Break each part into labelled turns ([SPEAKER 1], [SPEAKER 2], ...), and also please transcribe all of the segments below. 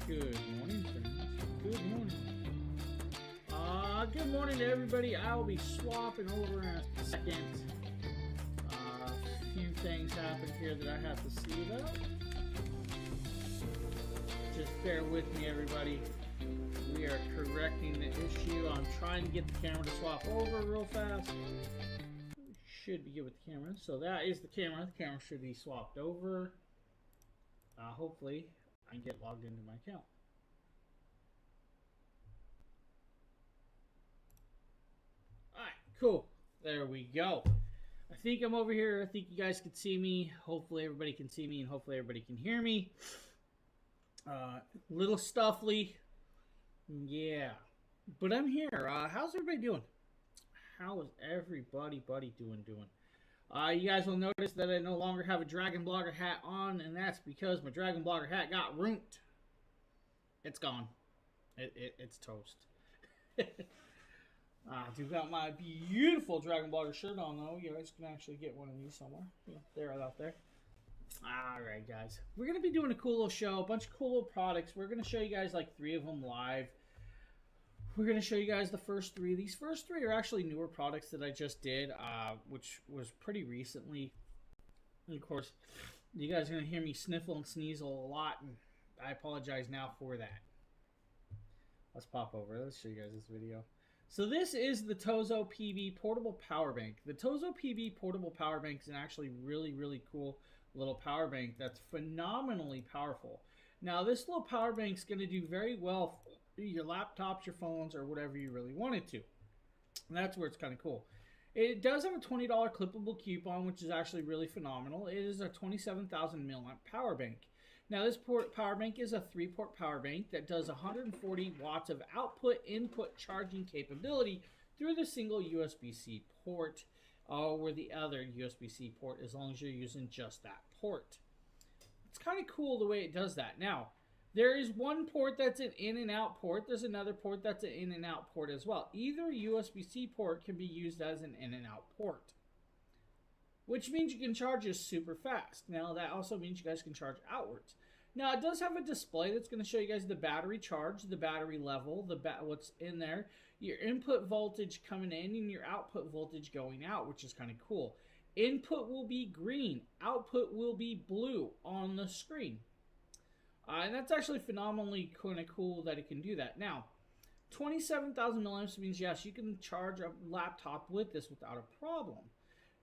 [SPEAKER 1] Good morning, friends. Good morning. Good morning to everybody. I will be swapping over in a second. A few things happened here that I have to see about. Just bear with me, everybody. We are correcting the issue. I'm trying to get the camera to swap over real fast. Should be good with the camera. So that is the camera. The camera should be swapped over. Hopefully, I can get logged into my account. Alright, cool. There we go. I think I'm over here. I think you guys can see me. Hopefully everybody can see me and hopefully everybody can hear me. Little stuffly. Yeah. But I'm here. How's everybody doing? How is everybody doing? You guys will notice that I no longer have a Dragon Blogger hat on, and that's because my Dragon Blogger hat got ruined. It's gone. It's toast. I do got my beautiful Dragon Blogger shirt on, though. You guys can actually get one of these somewhere. Yeah, they're out there. Alright, guys. We're going to be doing a cool little show, a bunch of cool little products. We're going to show you guys like 3 of them live. We're going to show you guys the first 3. These first 3 are actually newer products that I just did, which was pretty recently. And of course, you guys are going to hear me sniffle and sneeze a lot, and I apologize now for that. Let's pop over. Let's show you guys this video. So this is the Tozo PB portable power bank. The Tozo PB portable power bank is an actually really cool little power bank that's phenomenally powerful. Now this little power bank is going to do very well for your laptops, your phones, or whatever you really want it to. And that's where it's kind of cool. It does have a $20 clippable coupon, which is actually really phenomenal. It is a 27,000 milliamp power bank. Now this power bank is a 3-port power bank that does 140 watts of output-input charging capability through the single USB-C port or the other USB-C port, as long as you're using just that port. It's kind of cool the way it does that. Now, there is one port that's an in and out port. There's another port that's an in and out port as well. Either USB-C port can be used as an in and out port, which means you can charge this super fast. Now, that also means you guys can charge outwards. Now, it does have a display that's going to show you guys the battery charge, the battery level, what's in there, your input voltage coming in, and your output voltage going out, which is kind of cool. Input will be green, output will be blue on the screen. And that's actually phenomenally kind of cool that it can do that. Now, 27,000 milliamps means, yes, you can charge a laptop with this without a problem.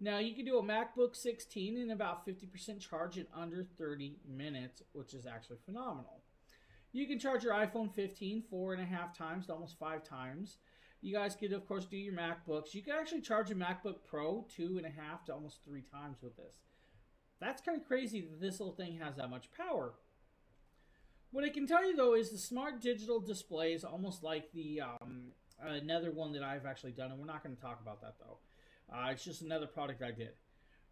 [SPEAKER 1] Now, you can do a MacBook 16 in about 50% charge in under 30 minutes, which is actually phenomenal. You can charge your iPhone 15 4.5 times to almost 5 times. You guys could, of course, do your MacBooks. You can actually charge a MacBook Pro 2.5 to almost 3 times with this. That's kind of crazy that this little thing has that much power. What I can tell you, though, is the smart digital display is almost like the another one that I've actually done, and we're not going to talk about that, though. It's just another product I did.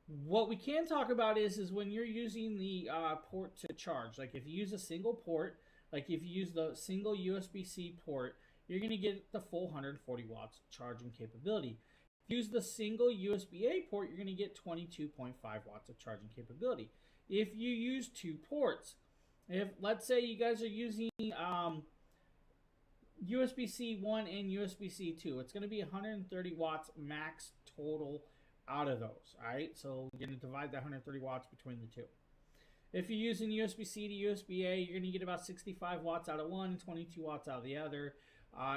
[SPEAKER 1] What we can talk about is when you're using the port to charge. Like if you use a single port, like if you use the single USB-C port, you're going to get the full 140 watts charging capability. If you use the single USB-A port, you're going to get 22.5 watts of charging capability. If you use 2 ports, let's say you guys are using USB-C 1 and USB-C 2, it's going to be 130 watts max total out of those. All right, so you're going to divide that 130 watts between the 2. If you're using USB-C to USB-A, you're going to get about 65 watts out of one and 22 watts out of the other.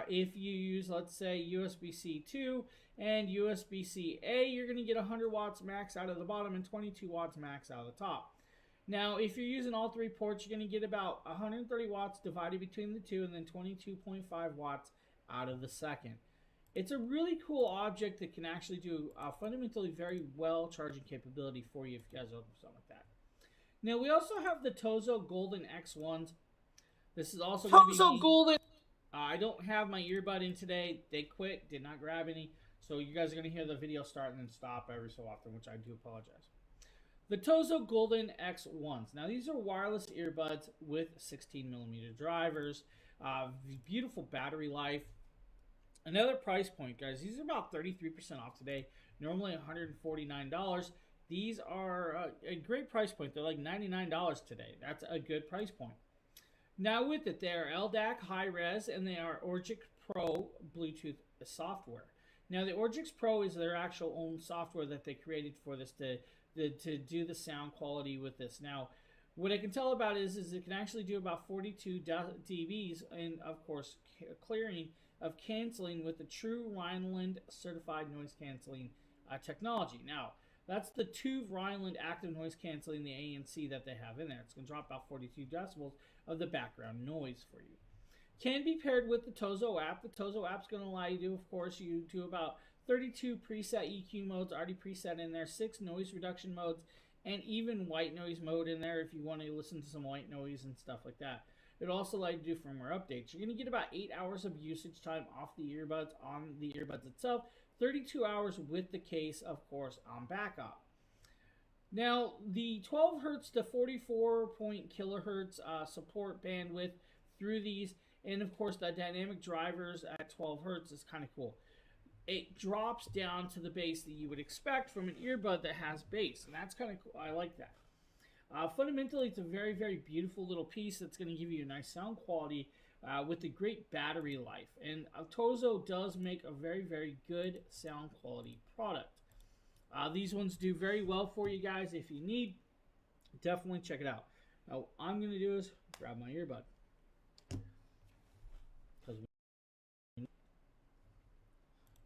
[SPEAKER 1] If you use, let's say, USB-C 2 and USB-C A, you're going to get 100 watts max out of the bottom and 22 watts max out of the top. Now, if you're using all 3 ports, you're going to get about 130 watts divided between the 2 and then 22.5 watts out of the second. It's a really cool object that can actually do fundamentally very well charging capability for you if you guys open something like that. Now, we also have the Tozo Golden X1s. This is also going to be
[SPEAKER 2] Tozo Golden.
[SPEAKER 1] I don't have my earbud in today. They quit, did not grab any. So you guys are going to hear the video start and then stop every so often, which I do apologize. The Tozo Golden X1s. Now, these are wireless earbuds with 16mm drivers. Beautiful battery life. Another price point, guys. These are about 33% off today. Normally $149. These are a great price point. They're like $99 today. That's a good price point. Now with it, they are LDAC high res and they are Orgix Pro Bluetooth software. Now the Orgix Pro is their actual own software that they created for this to do the sound quality with this. Now, what I can tell about is it can actually do about 42 dBs and of course clearing of canceling with the true Rhineland certified noise canceling technology. Now, that's the TÜV Rheinland active noise canceling, the ANC that they have in there. It's going to drop about 42 decibels of the background noise for you. Can be paired with the Tozzo app. The Tozzo app's going to allow you to, of course, you do about 32 preset EQ modes already preset in there, 6 noise reduction modes, and even white noise mode in there if you want to listen to some white noise and stuff like that. It also allows you to do firmware updates. You're going to get about 8 hours of usage time off the earbuds on the earbuds itself, 32 hours with the case, of course, on backup. Now, the 12 hertz to 44 kilohertz support bandwidth through these, and of course, the dynamic drivers at 12 hertz is kind of cool. It drops down to the bass that you would expect from an earbud that has bass, and that's kind of cool. I like that. Fundamentally, it's a very, very beautiful little piece that's going to give you a nice sound quality with a great battery life. And Tozzo does make a very, very good sound quality product. These ones do very well for you guys. If you need, definitely check it out. Now, what I'm going to do is grab my earbud.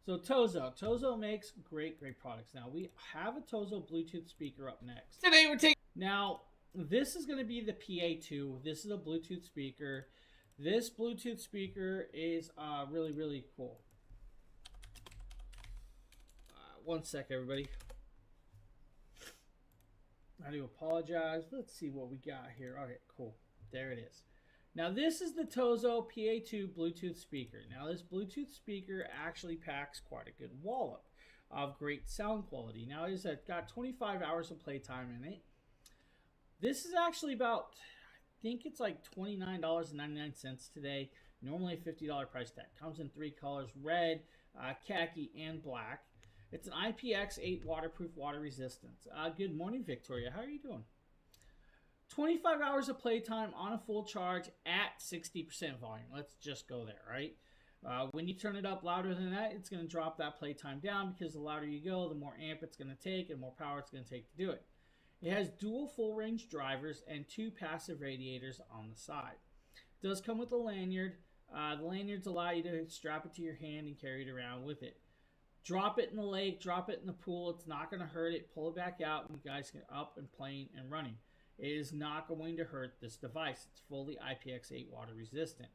[SPEAKER 1] So Tozzo makes great products. Now we have a Tozzo Bluetooth speaker up next.
[SPEAKER 2] Today we're taking.
[SPEAKER 1] Now this is going to be the PA2. This is a Bluetooth speaker. This Bluetooth speaker is really, really cool. One sec, everybody. I do apologize. Let's see what we got here. Okay, cool. There it is. Now this is the Tozzo PA2 Bluetooth speaker. Now this Bluetooth speaker actually packs quite a good wallop of great sound quality. Now it's got 25 hours of playtime in it. This is actually about, I think it's like $29.99 today. Normally a $50 price tag. Comes in 3 colors, red, khaki, and black. It's an IPX8 waterproof, water resistance. Good morning, Victoria. How are you doing? 25 hours of playtime on a full charge at 60% volume. Let's just go there, right? When you turn it up louder than that, it's going to drop that playtime down because the louder you go, the more amp it's going to take and more power it's going to take to do it. It has dual full range drivers and 2 passive radiators on the side. It does come with a lanyard. The lanyards allow you to strap it to your hand and carry it around with it. Drop it in the lake, drop it in the pool. It's not going to hurt it. Pull it back out and you guys can up and playing and running. It is not going to hurt this device. It's fully IPX8 water resistant.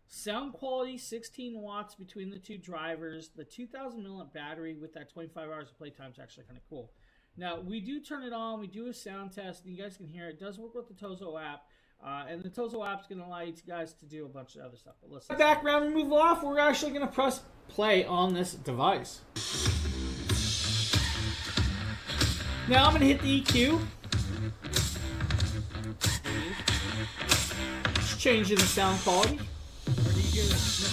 [SPEAKER 1] Sound quality, 16 watts between the 2 drivers. The 2000 milliamp battery with that 25 hours of playtime is actually kind of cool. Now, we do turn it on. We do a sound test, and you guys can hear it. It does work with the Tozzo app. And the Tozzo app is going to allow you guys to do a bunch of other stuff. But listen. Background removal off. We're actually going to press play on this device. Now I'm going to hit the EQ. Just changing the sound quality. Or do you hear this?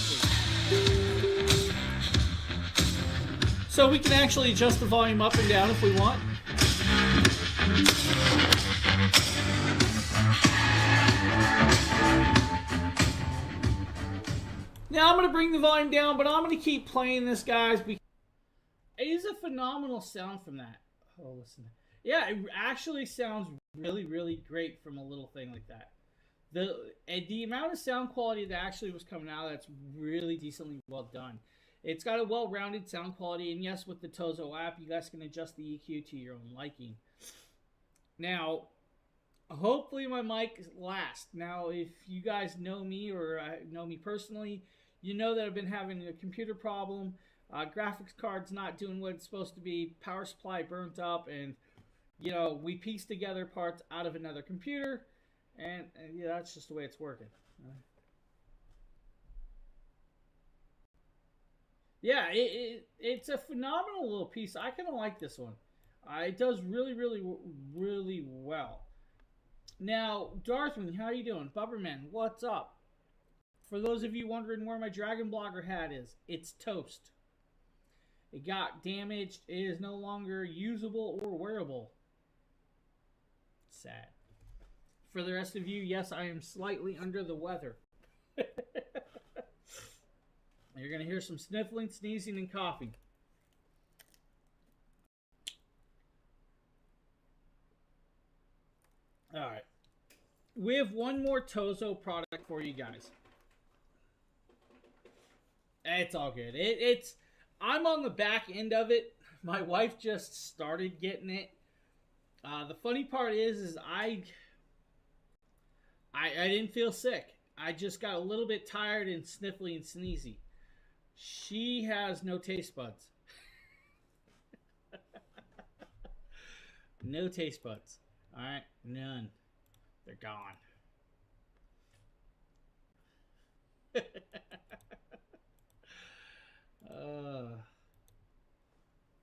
[SPEAKER 1] So we can actually adjust the volume up and down if we want. Now I'm going to bring the volume down, but I'm going to keep playing this, guys. Because it is a phenomenal sound from that. Oh, listen. Yeah, it actually sounds really, really great from a little thing like that. The amount of sound quality that actually was coming out, that's really decently well done. It's got a well-rounded sound quality, and yes, with the Tozzo app, you guys can adjust the EQ to your own liking. Now, hopefully my mic lasts. Now, if you guys know me or know me personally, you know that I've been having a computer problem. Graphics card's not doing what it's supposed to be. Power supply burnt up, and you know, we pieced together parts out of another computer, and yeah, that's just the way it's working. Yeah, it's a phenomenal little piece. I kind of like this one. It does really, really, really well. Now, Darthman, how are you doing? Bubberman, what's up? For those of you wondering where my Dragon Blogger hat is, it's toast. It got damaged. It is no longer usable or wearable. Sad. For the rest of you, yes, I am slightly under the weather. You're going to hear some sniffling, sneezing, and coughing. All right. We have one more Tozo product for you guys. It's all good. I'm on the back end of it. My wife just started getting it. The funny part is I didn't feel sick. I just got a little bit tired and sniffly and sneezy. She has no taste buds. No taste buds. All right, none. They're gone.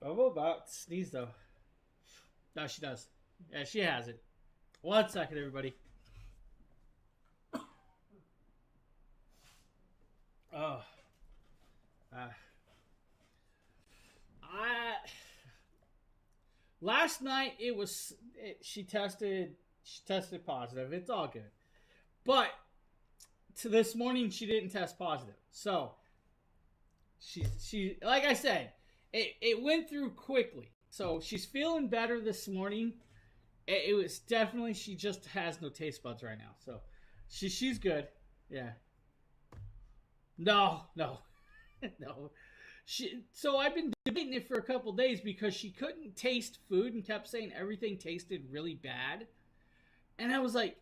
[SPEAKER 1] I'm about to sneeze though. No, she does. Yeah, she has it. 1 second, everybody. Oh. Last night she tested positive. It's all good. But to this morning she didn't test positive. So she like I said, it went through quickly. So she's feeling better this morning. It was definitely, she just has no taste buds right now. So she's good. Yeah. No. No. So I've been debating it for a couple days because she couldn't taste food and kept saying everything tasted really bad. And I was like,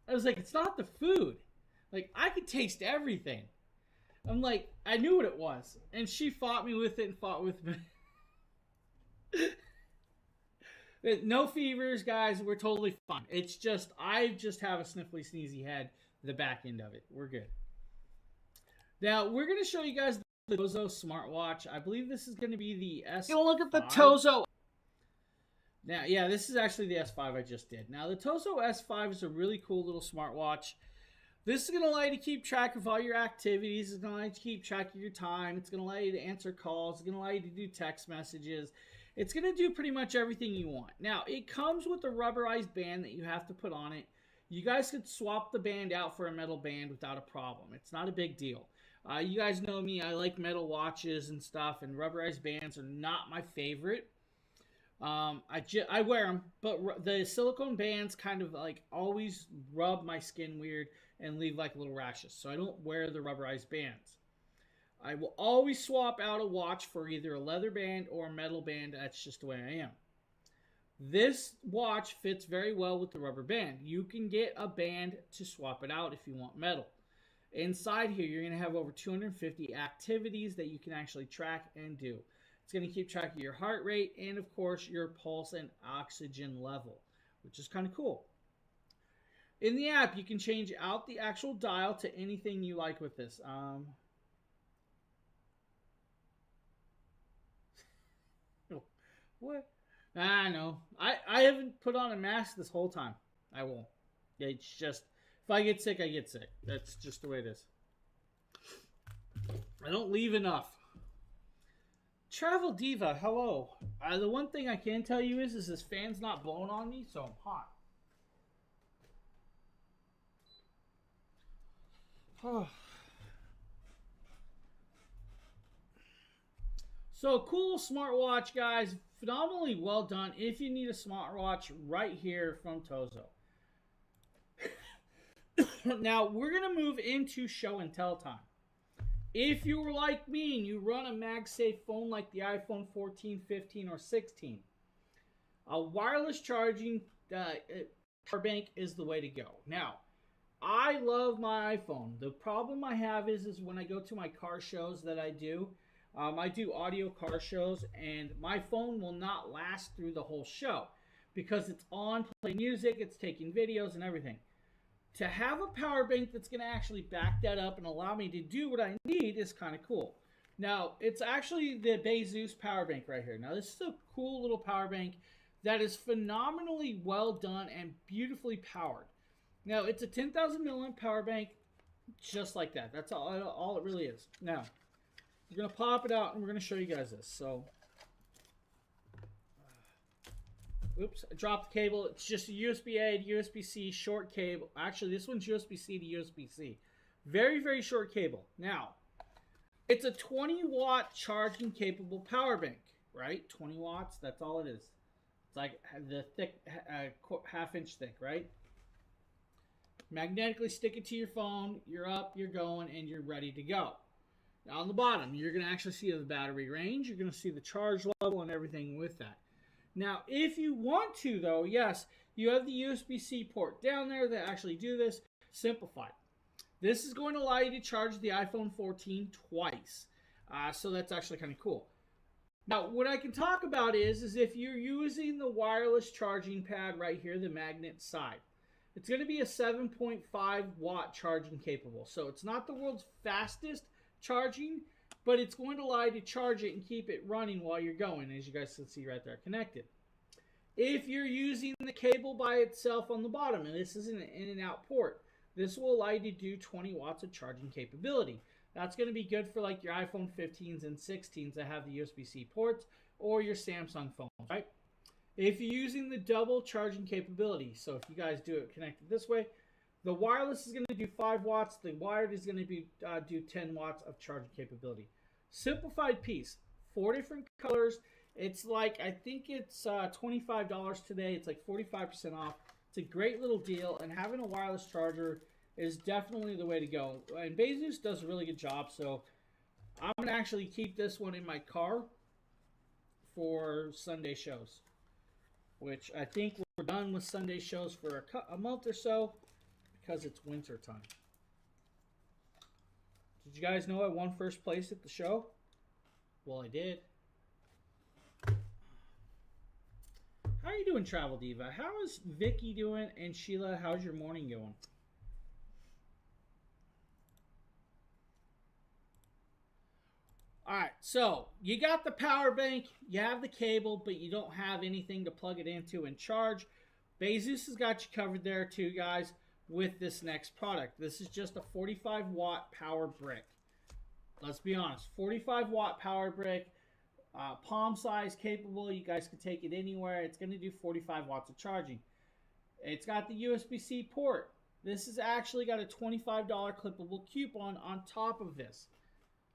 [SPEAKER 1] it's not the food. Like, I could taste everything. I'm like, I knew what it was. And she fought me with it and fought with me. No fevers, guys. We're totally fine. It's just, I just have a sniffly, sneezy head, the back end of it. We're good. Now, we're going to show you guys the Tozo smartwatch. I believe this is going to be the S5. Go look at the Tozo. Now, yeah, this is actually the S5 I just did. Now, the Tozo S5 is a really cool little smartwatch. This is going to allow you to keep track of all your activities. It's going to allow you to keep track of your time. It's going to allow you to answer calls. It's going to allow you to do text messages. It's going to do pretty much everything you want. Now, it comes with a rubberized band that you have to put on it. You guys could swap the band out for a metal band without a problem. It's not a big deal. You guys know me. I like metal watches and stuff, and rubberized bands are not my favorite. I wear them, but the silicone bands kind of like always rub my skin weird and leave like little rashes. So I don't wear the rubberized bands. I will always swap out a watch for either a leather band or a metal band. That's just the way I am. This watch fits very well with the rubber band. You can get a band to swap it out if you want metal. Inside here, you're going to have over 250 activities that you can actually track and do. It's going to keep track of your heart rate and, of course, your pulse and oxygen level, which is kind of cool. In the app, you can change out the actual dial to anything you like with this. What? No. I haven't put on a mask this whole time. I won't. It's just, if I get sick, I get sick. That's just the way it is. I don't leave enough. Travel Diva, hello. The one thing I can tell you is this fan's not blowing on me, so I'm hot. Oh. So, cool smartwatch, guys. Phenomenally well done. If you need a smartwatch, right here from Tozo. Now, we're going to move into show and tell time. If you were like me and you run a MagSafe phone like the iPhone 14, 15, or 16, a wireless charging power bank is the way to go. Now, I love my iPhone. The problem I have is when I go to my car shows that I do audio car shows, and my phone will not last through the whole show because it's on, playing music, it's taking videos and everything. To have a power bank that's going to actually back that up and allow me to do what I need is kind of cool. Now, it's actually the Beus power bank right here. Now, this is a cool little power bank that is phenomenally well done and beautifully powered. Now, it's a 10,000 milliamp power bank just like that. That's all it really is. Now, we're going to pop it out and we're going to show you guys this. So, Oops, I dropped the cable. It's just a USB-A to USB-C short cable. Actually, this one's USB-C to USB-C. Very, very short cable. Now, it's a 20-watt charging capable power bank, right? 20 watts, that's all it is. It's like the thick, half-inch thick, right? Magnetically stick it to your phone. You're up, you're going, and you're ready to go. Now, on the bottom, you're going to actually see the battery range. You're going to see the charge level and everything with that. Now, if you want to, though, yes, you have the USB-C port down there that actually do this. Simplified. This is going to allow you to charge the iPhone 14 twice. So that's actually kind of cool. Now, what I can talk about is if you're using the wireless charging pad right here, the magnet side, it's going to be a 7.5 watt charging capable. So it's not the world's fastest charging, but it's going to allow you to charge it and keep it running while you're going, as you guys can see right there connected. If you're using the cable by itself on the bottom, and this is an in and out port, this will allow you to do 20 watts of charging capability. That's going to be good for like your iPhone 15s and 16s that have the USB-C ports, or your Samsung phones, right? If you're using the double charging capability, so if you guys do it connected this way, the wireless is going to do 5 watts. The wired is going to be do 10 watts of charging capability. Simplified piece. 4 different colors. It's like, I think it's $25 today. It's like 45% off. It's a great little deal. And having a wireless charger is definitely the way to go. And Beus does a really good job. So I'm going to actually keep this one in my car for Sunday shows. Which I think we're done with Sunday shows for a month or so, because it's winter time. Did you guys know I won first place at the show? Well, I did. How are you doing, Travel Diva? How is Vicky doing? And Sheila, how's your morning going? Alright, so you got the power bank, you have the cable, but you don't have anything to plug it into and charge. Beus has got you covered there too, guys, with this next product. This is just a 45 watt power brick. Let's be honest, 45 watt power brick, palm size capable. You guys can take it anywhere. It's going to do 45 watts of charging. It's got the USB-C port. This has actually got a $25 clippable coupon on top of this.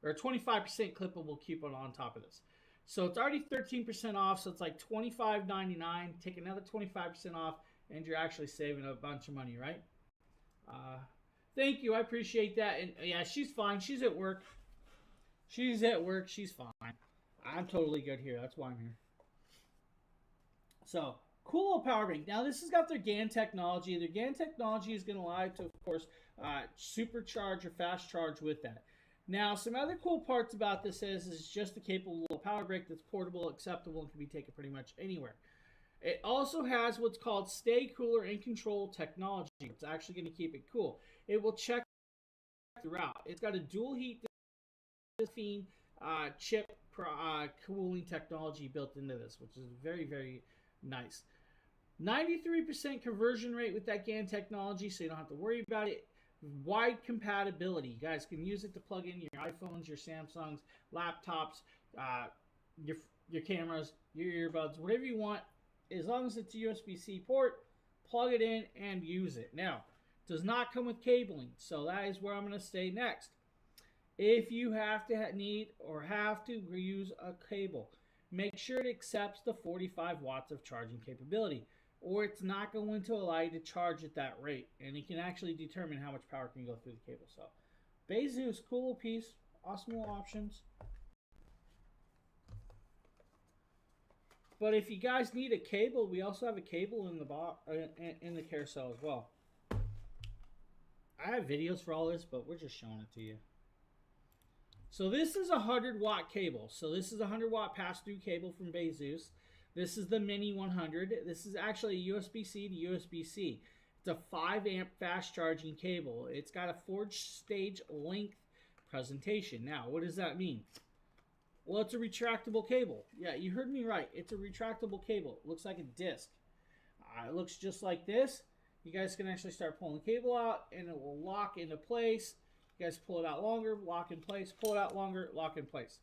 [SPEAKER 1] Or a 25% clippable coupon on top of this. So it's already 13% off, so it's like $25.99. Take another 25% off, and you're actually saving a bunch of money, right? Thank you, I appreciate that. And yeah, she's fine. She's at work. She's at work. She's fine. I'm totally good here. That's why I'm here. So, cool little power bank. Now, this has got their GaN technology. Their GaN technology is going to allow you to, of course, supercharge or fast charge with that. Now, some other cool parts about this is it's just a capable power brick that's portable, acceptable, and can be taken pretty much anywhere. It also has what's called stay cooler and control technology. It's actually going to keep it cool. It will check throughout. It's got a dual heat chip cooling technology built into this, which is very, very nice. 93% conversion rate with that GaN technology, so you don't have to worry about it. Wide compatibility. You guys can use it to plug in your iPhones, your Samsungs, laptops, your cameras, your earbuds, whatever you want. As long as it's a USB-C port, plug it in and use it. Now, it does not come with cabling, so that is where I'm going to stay next. If you have to have to use a cable, make sure it accepts the 45 watts of charging capability, or it's not going to allow you to charge at that rate, and it can actually determine how much power can go through the cable. So, Beus, cool piece, awesome little options. But if you guys need a cable, we also have a cable in the carousel as well. I have videos for all this, but we're just showing it to you. So this is a 100 watt cable. So this is a 100 watt pass-through cable from Beus. This is the Mini 100. This is actually a USB-C to USB-C. It's a 5 amp fast charging cable. It's got a 4-stage length presentation. Now, what does that mean? Well, it's a retractable cable. Yeah, you heard me right. It's a retractable cable. It looks like a disc. It looks just like this. You guys can actually start pulling the cable out, and it will lock into place. You guys pull it out longer, lock in place. Pull it out longer, lock in place.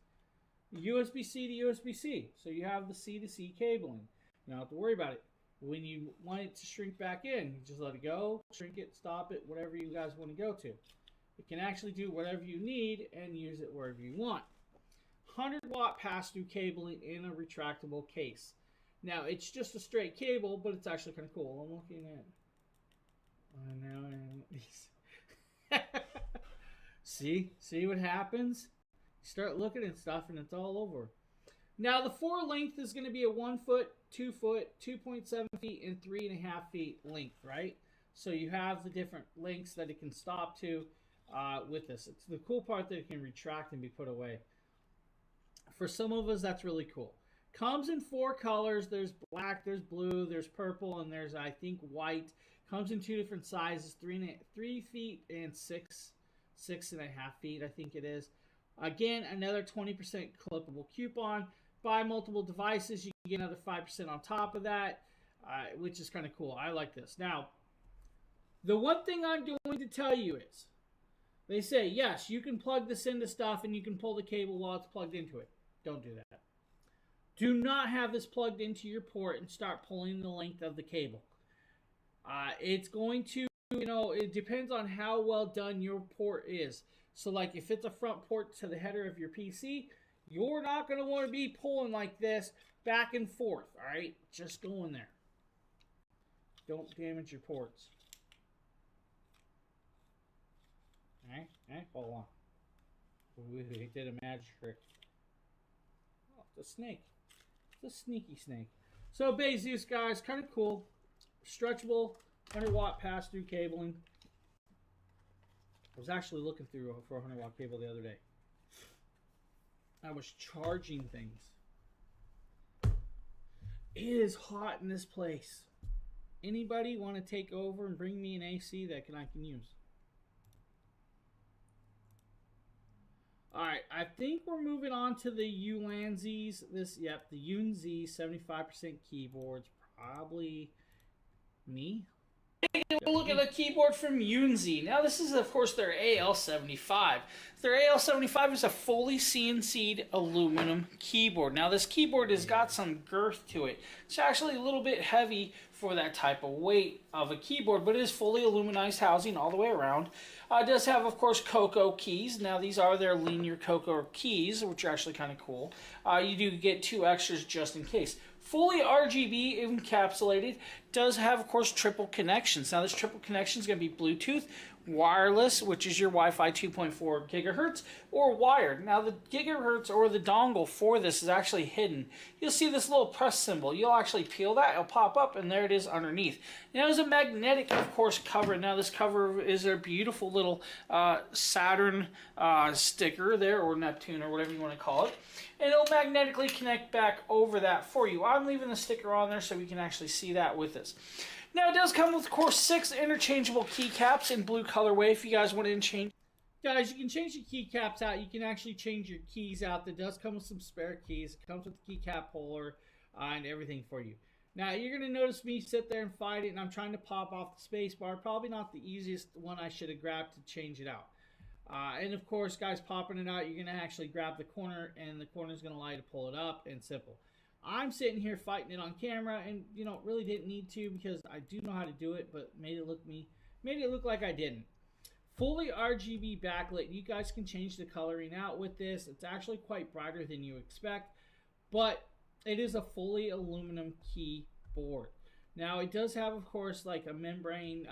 [SPEAKER 1] USB-C to USB-C. So you have the C to C cabling. You don't have to worry about it. When you want it to shrink back in, you just let it go, shrink it, stop it, whatever you guys want to go to. It can actually do whatever you need and use it wherever you want. 100-watt pass-through cabling in a retractable case. Now, it's just a straight cable, but it's actually kind of cool. I'm looking at... See what happens? You start looking at stuff and it's all over. Now, the 4 length is going to be a 1 foot, 2 foot, 2.7 feet, and 3.5 feet length, right? So you have the different lengths that it can stop to with this. It's the cool part that it can retract and be put away. For some of us, that's really cool. Comes in 4 colors. There's black, there's blue, there's purple, and there's, I think, white. Comes in 2 different sizes, 3 feet and 6.5 feet, I think it is. Again, another 20% clippable coupon. Buy multiple devices, you can get another 5% on top of that, which is kind of cool. I like this. Now, the one thing I'm going to tell you is, they say, yes, you can plug this into stuff and you can pull the cable while it's plugged into it. Don't do that. Do not have this plugged into your port and start pulling the length of the cable. It's going to, it depends on how well done your port is. So like if it's a front port to the header of your PC, you're not going to want to be pulling like this back and forth, all right? Just go in there. Don't damage your ports. All right, hold on. We did a magic trick. Oh, it's a snake. It's a sneaky snake. So Beus, guys, kind of cool. Stretchable, 100-watt pass-through cabling. I was actually looking through for a 100-watt cable the other day. I was charging things. It is hot in this place. Anybody want to take over and bring me an AC that I can use? Alright, I think we're moving on to the Ulanzis. The Unz 75% keyboards. Probably me. Look at the keyboard from Unz. Now this is of course their AL75. Their AL75 is a fully CNC'd aluminum keyboard. Now this keyboard has got some girth to it. It's actually a little bit heavy for that type of weight of a keyboard, but it is fully aluminized housing all the way around. It does have of course Cocoa keys. Now these are their linear Cocoa keys, which are actually kind of cool. You do get 2 extras just in case. Fully RGB encapsulated, does have, of course, triple connections. Now, this triple connection is going to be Bluetooth, wireless, which is your Wi-Fi 2.4 gigahertz, or wired. Now, the gigahertz or the dongle for this is actually hidden. You'll see this little press symbol. You'll actually peel that, it'll pop up, and there it is underneath. Now, there's a magnetic, of course, cover. Now, this cover is a beautiful little Saturn sticker there, or Neptune, or whatever you want to call it. And it'll magnetically connect back over that for you. I'm leaving the sticker on there so we can actually see that with this. Now, it does come with, of course, 6 interchangeable keycaps in blue colorway if you guys want to change. Guys, you can change your keycaps out. You can actually change your keys out. That does come with some spare keys. It comes with the keycap holder and everything for you. Now, you're going to notice me sit there and fight it, and I'm trying to pop off the space bar. Probably not the easiest one I should have grabbed to change it out. And of course, guys, popping it out, you're going to actually grab the corner, and the corner is going to allow you to pull it up, and simple. I'm sitting here fighting it on camera, and really didn't need to because I do know how to do it, but made it look like I didn't. Fully RGB backlit. You guys can change the coloring out with this. It's actually quite brighter than you expect, but it is a fully aluminum keyboard. Now, it does have, of course, like a membrane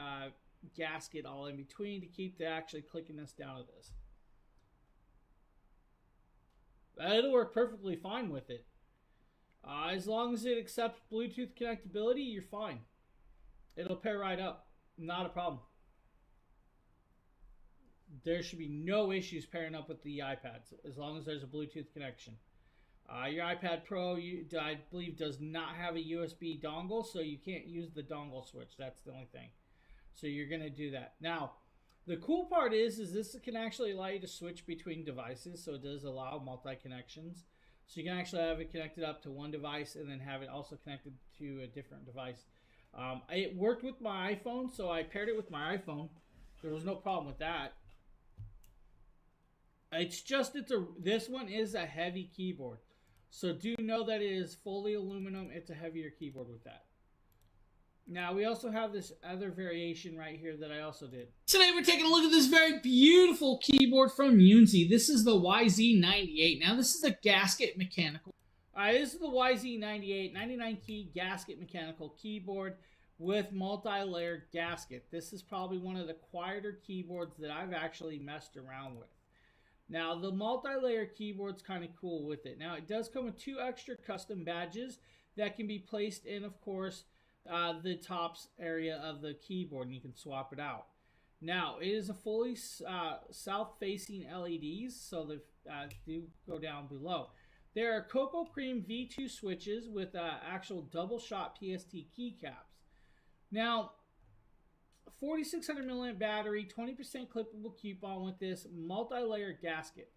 [SPEAKER 1] gasket all in between to keep the actually clickiness down of this. It'll work perfectly fine with it. As long as it accepts Bluetooth connectability, you're fine. It'll pair right up. Not a problem. There should be no issues pairing up with the iPads as long as there's a Bluetooth connection. Your iPad Pro, I believe, does not have a USB dongle, so you can't use the dongle switch. That's the only thing. So you're going to do that. Now, the cool part is this can actually allow you to switch between devices, so it does allow multi-connections. So you can actually have it connected up to one device and then have it also connected to a different device. It worked with my iPhone, so I paired it with my iPhone. There was no problem with that. It's just, this one is a heavy keyboard. So do know that it is fully aluminum. It's a heavier keyboard with that. Now, we also have this other variation right here that I also did. Today, we're taking a look at this very beautiful keyboard from Unzi. This is the YZ98. Now, this is a gasket mechanical. This is the YZ98 99 key gasket mechanical keyboard with multi-layered gasket. This is probably one of the quieter keyboards that I've actually messed around with. Now, the multi-layer keyboard's kind of cool with it. Now, it does come with 2 extra custom badges that can be placed in, of course, the tops area of the keyboard, and you can swap it out. Now, it is a fully south-facing LEDs, so they do go down below. There are Cocoa Cream V2 switches with actual double-shot PST keycaps. Now, 4,600 milliamp battery, 20% clippable coupon with this multi-layer gasket.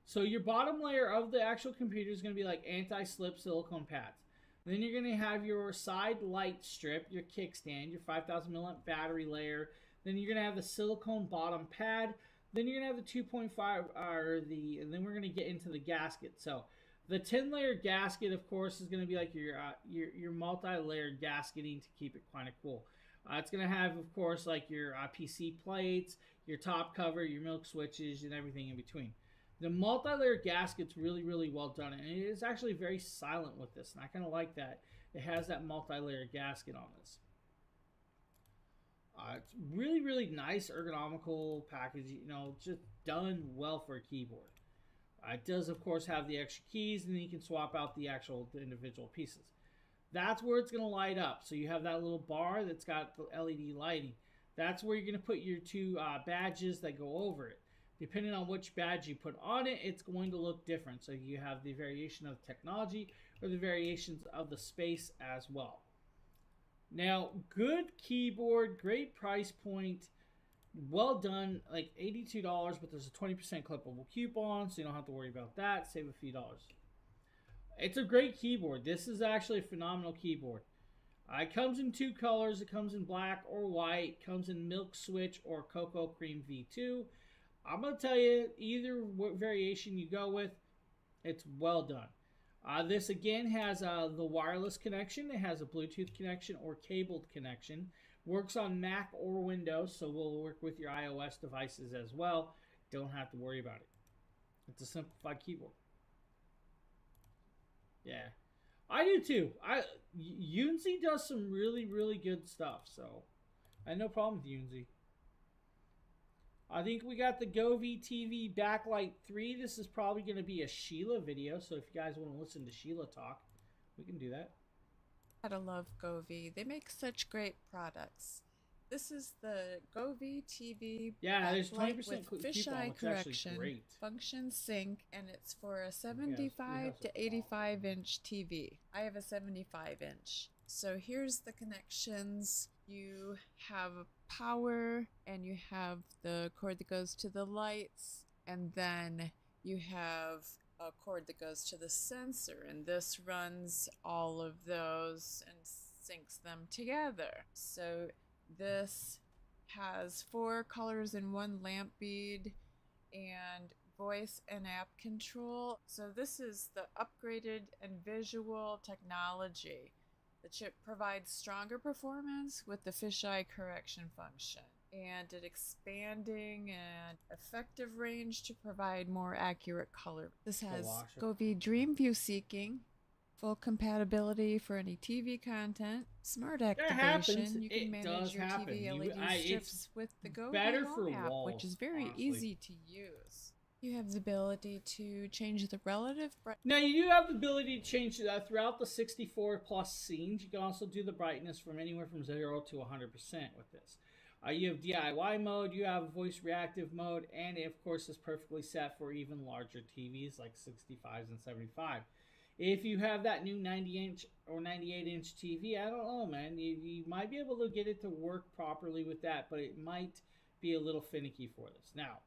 [SPEAKER 1] So your bottom layer of the actual computer is going to be like anti-slip silicone pads. Then you're going to have your side light strip, your kickstand, your 5,000 milliamp battery layer. Then you're going to have the silicone bottom pad. Then you're going to have the 2.5, and then we're going to get into the gasket. So the 10-layer gasket, of course, is going to be like your multi-layered gasketing to keep it kind of cool. It's going to have, of course, like your PC plates, your top cover, your milk switches, and everything in between. The multi-layer gasket's really, really well done, and it is actually very silent with this, and I kind of like that. It has that multi-layer gasket on this. It's really, really nice ergonomical package, you know, just done well for a keyboard. It does, of course, have the extra keys, and then you can swap out the actual individual pieces. That's where it's going to light up. So you have that little bar that's got the LED lighting. That's where you're going to put your 2 badges that go over it. Depending on which badge you put on it, it's going to look different. So you have the variation of technology or the variations of the space as well. Now, good keyboard, great price point, well done, like $82, but there's a 20% clippable coupon, so you don't have to worry about that. Save a few dollars. It's a great keyboard. This is actually a phenomenal keyboard. It comes in 2 colors. It comes in black or white. It comes in milk switch or cocoa cream V2. I'm going to tell you, either variation you go with, it's well done. This again has the wireless connection. It has a Bluetooth connection or cabled connection. Works on Mac or Windows, so will work with your iOS devices as well. Don't have to worry about it. It's a simplified keyboard. Yeah, I do too. Unzi does some really, really good stuff, so I have no problem with Unzi. I think we got the GOI TV Backlight 3. This is probably going to be a Sheila video, so if you guys want to listen to Sheila talk, we can do that.
[SPEAKER 2] Gotta love GOI. They make such great products. This is the GOI TV.
[SPEAKER 1] Yeah, there's 20%
[SPEAKER 2] with fisheye correction, function sync, and it's for a 75 to 85 inch TV. I have a 75 inch. So here's the connections. You have power, and you have the cord that goes to the lights, and then you have a cord that goes to the sensor, and this runs all of those and syncs them together. So this has 4 colors in 1 lamp bead and voice and app control. So this is the upgraded and visual technology. The chip provides stronger performance with the fisheye correction function and an expanding and effective range to provide more accurate color. This has GOI Dream View Seeking, full compatibility for any TV content, smart activation. You can manage your TV LED strips with the GOI app, which is very easy to use. You have the ability to change the relative brightness.
[SPEAKER 1] Now, you do have the ability to change that throughout the 64 plus scenes. You can also do the brightness from anywhere from 0 to 100% with this. You have DIY mode, you have voice reactive mode, and it, of course, is perfectly set for even larger TVs like 65s and 75. If you have that new 90-inch or 98-inch TV, I don't know, man. You might be able to get it to work properly with that, but it might be a little finicky for this. Now,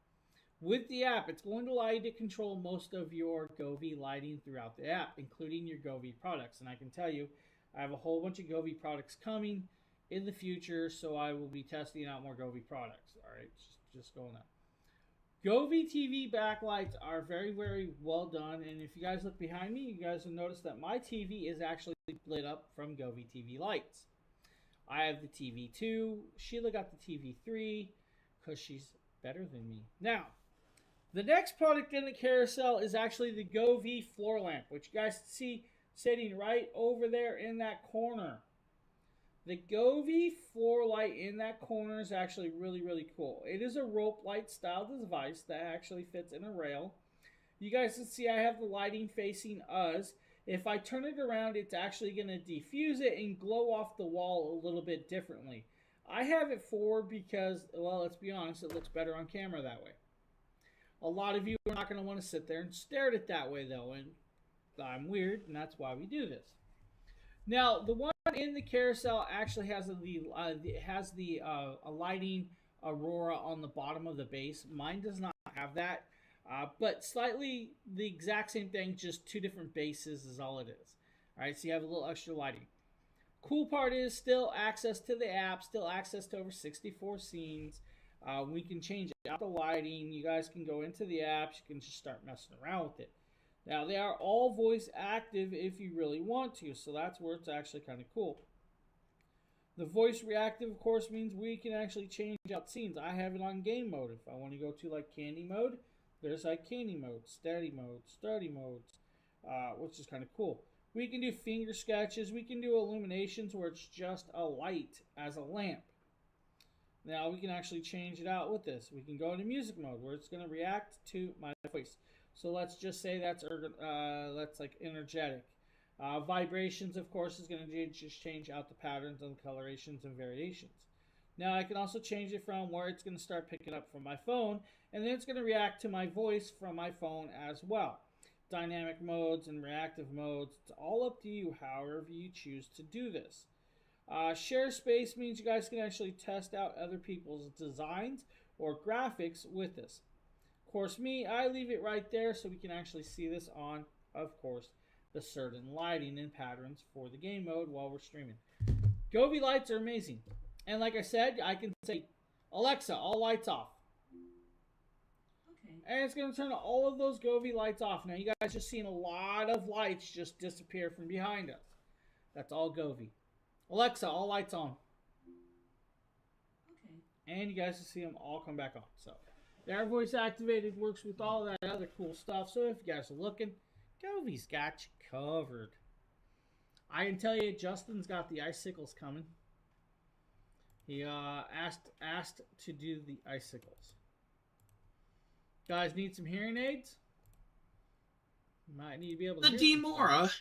[SPEAKER 1] with the app, it's going to allow you to control most of your GOI lighting throughout the app, including your GOI products. And I can tell you, I have a whole bunch of GOI products coming in the future, so I will be testing out more GOI products. All right, just going up. GOI TV backlights are very, very well done. And if you guys look behind me, you guys will notice that my TV is actually lit up from GOI TV lights. I have the TV2. Sheila got the TV3 because she's better than me. Now, the next product in the carousel is actually the GOIE floor lamp, which you guys see sitting right over there in that corner. The GOIE floor light in that corner is actually really, really cool. It is a rope light style device that actually fits in a rail. You guys can see I have the lighting facing us. If I turn it around, it's actually going to diffuse it and glow off the wall a little bit differently. I have it forward because, well, let's be honest, it looks better on camera that way. A lot of you are not going to want to sit there and stare at it that way, though, and I'm weird, and that's why we do this. Now, the one in the carousel actually has a lighting aurora on the bottom of the base. Mine does not have that, but slightly the exact same thing, just two different bases is all it is. All right, so you have a little extra lighting. Cool part is still access to the app, still access to over 64 scenes. We can change out the lighting. You guys can go into the apps. You can just start messing around with it. Now, they are all voice active if you really want to, so that's where it's actually kind of cool. The voice reactive, of course, means we can actually change out scenes. I have it on game mode. If I want to go to like candy mode, there's like candy mode, steady modes, which is kind of cool. We can do finger sketches. We can do illuminations where it's just a light as a lamp. Now, we can actually change it out with this. We can go into music mode where it's going to react to my voice. So let's just say that's like energetic. Vibrations, of course, is going to just change out the patterns and colorations and variations. Now I can also change it from where it's going to start picking up from my phone, and then it's going to react to my voice from my phone as well. Dynamic modes and reactive modes, it's all up to you, however you choose to do this. Share space means you guys can actually test out other people's designs or graphics with this. Of course, I leave it right there so we can actually see this on, of course, the certain lighting and patterns for the game mode while we're streaming. GOIE lights are amazing. And like I said, I can say, Alexa, all lights off.
[SPEAKER 2] Okay.
[SPEAKER 1] And it's going to turn all of those GOIE lights off. Now, you guys just seen a lot of lights just disappear from behind us. That's all GOIE. Alexa, all lights on.
[SPEAKER 2] Okay.
[SPEAKER 1] And you guys will see them all come back on. So, they're voice activated, works with all that other cool stuff. So, if you guys are looking, GOIE's got you covered. I can tell you, Justin's got the icicles coming. He asked to do the icicles. Guys, need some hearing aids? Might need to be able to.
[SPEAKER 3] The Demora.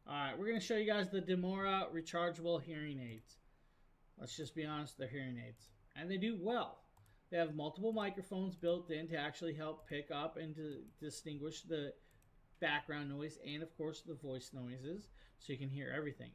[SPEAKER 1] Alright, we're going to show you guys the Demora rechargeable hearing aids. Let's just be honest, they're hearing aids. And they do well. They have multiple microphones built in to actually help pick up and to distinguish the background noise and, of course, the voice noises so you can hear everything.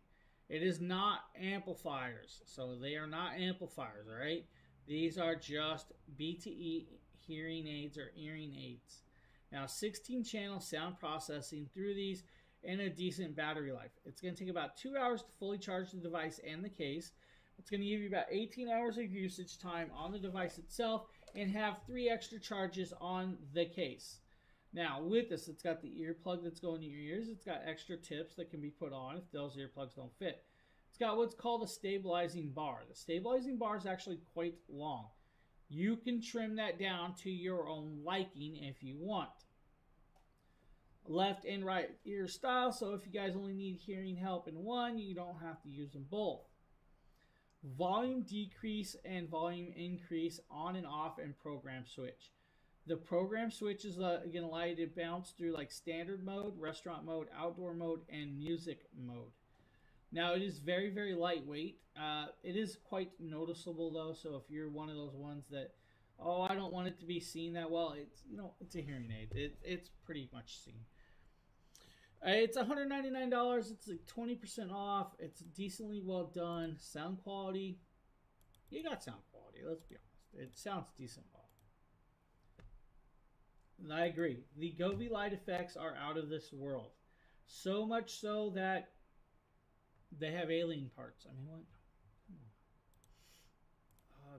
[SPEAKER 1] It is not amplifiers, so they are not amplifiers, alright? These are just BTE hearing aids or earring aids. Now, 16-channel sound processing through these and a decent battery life. It's going to take about 2 hours to fully charge the device and the case. It's going to give you about 18 hours of usage time on the device itself and have 3 extra charges on the case. Now, with this, it's got the earplug that's going to your ears. It's got extra tips that can be put on if those earplugs don't fit. It's got what's called a stabilizing bar. The stabilizing bar is actually quite long. You can trim that down to your own liking if you want. Left and right ear style, so if you guys only need hearing help in one, you don't have to use them both. Volume decrease and volume increase on and off and program switch. The program switch is going to allow you to bounce through like standard mode, restaurant mode, outdoor mode, and music mode. Now it is very, very lightweight. It is quite noticeable though, so if you're one of those ones that, oh, I don't want it to be seen that well, it's a hearing aid. It's pretty much seen. It's $199. It's like 20% off. It's decently well done. Sound quality, you got sound quality. Let's be honest. It sounds decent well. And I agree. The GOIE light effects are out of this world. So much so that they have alien parts. I mean, what?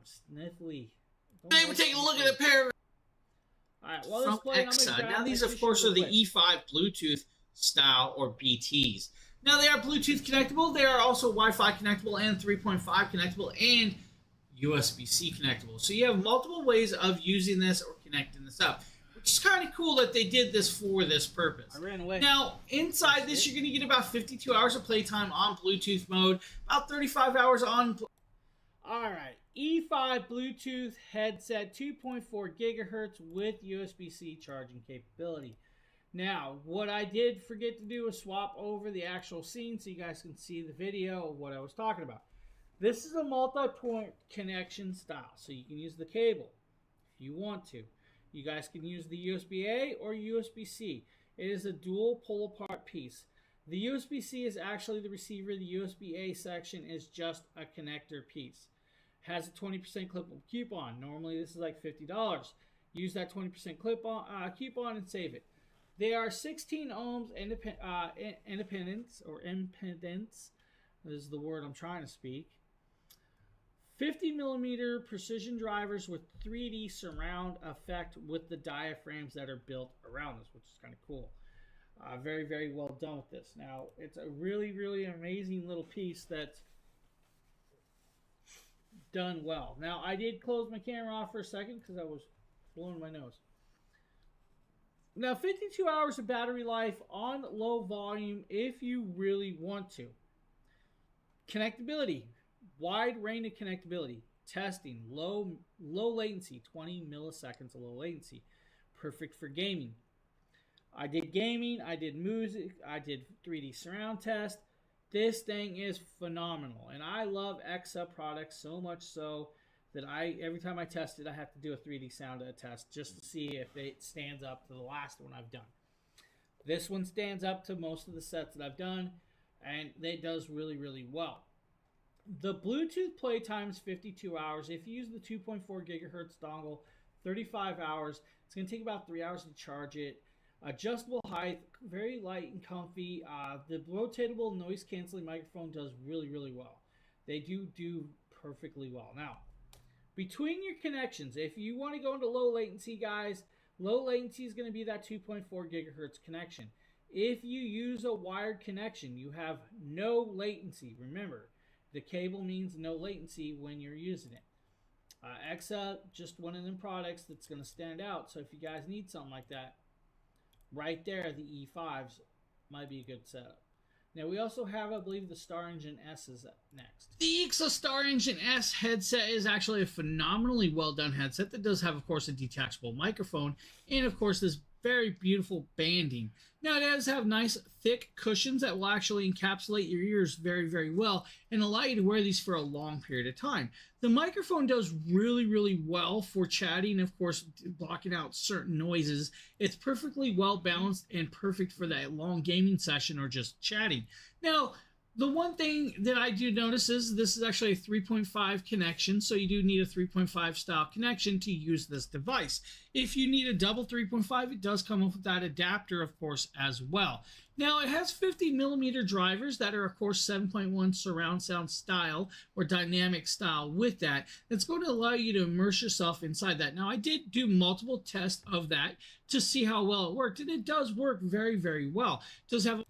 [SPEAKER 1] Sniffly.
[SPEAKER 3] They would take a look at a pair of
[SPEAKER 1] Alright, well,
[SPEAKER 3] from EXA. Now these, of course, are the E5 Bluetooth style or BTs.
[SPEAKER 1] Now, they are Bluetooth connectable. They are also Wi-Fi connectable and 3.5 connectable and USB-C connectable. So you have multiple ways of using this or connecting this up, which is kind of cool that they did this for this purpose.
[SPEAKER 4] I ran away.
[SPEAKER 1] Now, inside this, you're going to get about 52 hours of playtime on Bluetooth mode, about 35 hours on...
[SPEAKER 4] Alright, E5 Bluetooth headset, 2.4 gigahertz with USB-C charging capability. Now, what I did forget to do was swap over the actual scene so you guys can see the video of what I was talking about. This is a multi-point connection style, so you can use the cable if you want to. You guys can use the USB-A or USB-C. It is a dual pull-apart piece. The USB-C is actually the receiver. The USB-A section is just a connector piece. Has a 20% clippable coupon. Normally this is like $50. Use that 20% coupon and save it. They are 16 ohms impedance is the word I'm trying to speak. 50 millimeter precision drivers with 3D surround effect with the diaphragms that are built around this, which is kind of cool. Very, very well done with this. Now, it's a really, really amazing little piece that's done well. Now, I did close my camera off for a second because I was blowing my nose. Now, 52 hours of battery life on low volume if you really want to. Connectability. Wide range of connectability. Testing. Low latency. 20 milliseconds of low latency. Perfect for gaming. I did gaming. I did music. I did 3D surround test. This thing is phenomenal. And I love EXA products so much so that every time I test it, I have to do a 3D sound test just to see if it stands up to the last one I've done. This one stands up to most of the sets that I've done, and it does really, really well. The Bluetooth playtime is 52 hours. If you use the 2.4 gigahertz dongle, 35 hours. It's going to take about 3 hours to charge it. Adjustable height, very light and comfy. The rotatable noise canceling microphone does really, really well. They do perfectly well. Now, between your connections, if you want to go into low latency, guys, low latency is going to be that 2.4 gigahertz connection. If you use a wired connection, you have no latency. Remember, the cable means no latency when you're using it. EXA, just one of them products that's going to stand out. So if you guys need something like that, right there, the E5s might be a good setup. Now, we also have, I believe, the Star Engine S is up next.
[SPEAKER 1] The EXA Star Engine S headset is actually a phenomenally well done headset that does have, of course, a detachable microphone and, of course, this very beautiful banding. Now, it does have nice thick cushions that will actually encapsulate your ears very, very well and allow you to wear these for a long period of time. The microphone does really, really well for chatting, of course, blocking out certain noises. It's perfectly well balanced and perfect for that long gaming session or just chatting. Now, the one thing that I do notice is this is actually a 3.5 connection, so you do need a 3.5 style connection to use this device. If you need a double 3.5, it does come up with that adapter, of course, as well. Now, it has 50 millimeter drivers that are, of course, 7.1 surround sound style or dynamic style with that. That's going to allow you to immerse yourself inside that. Now, I did do multiple tests of that to see how well it worked, and it does work very, very well. It does have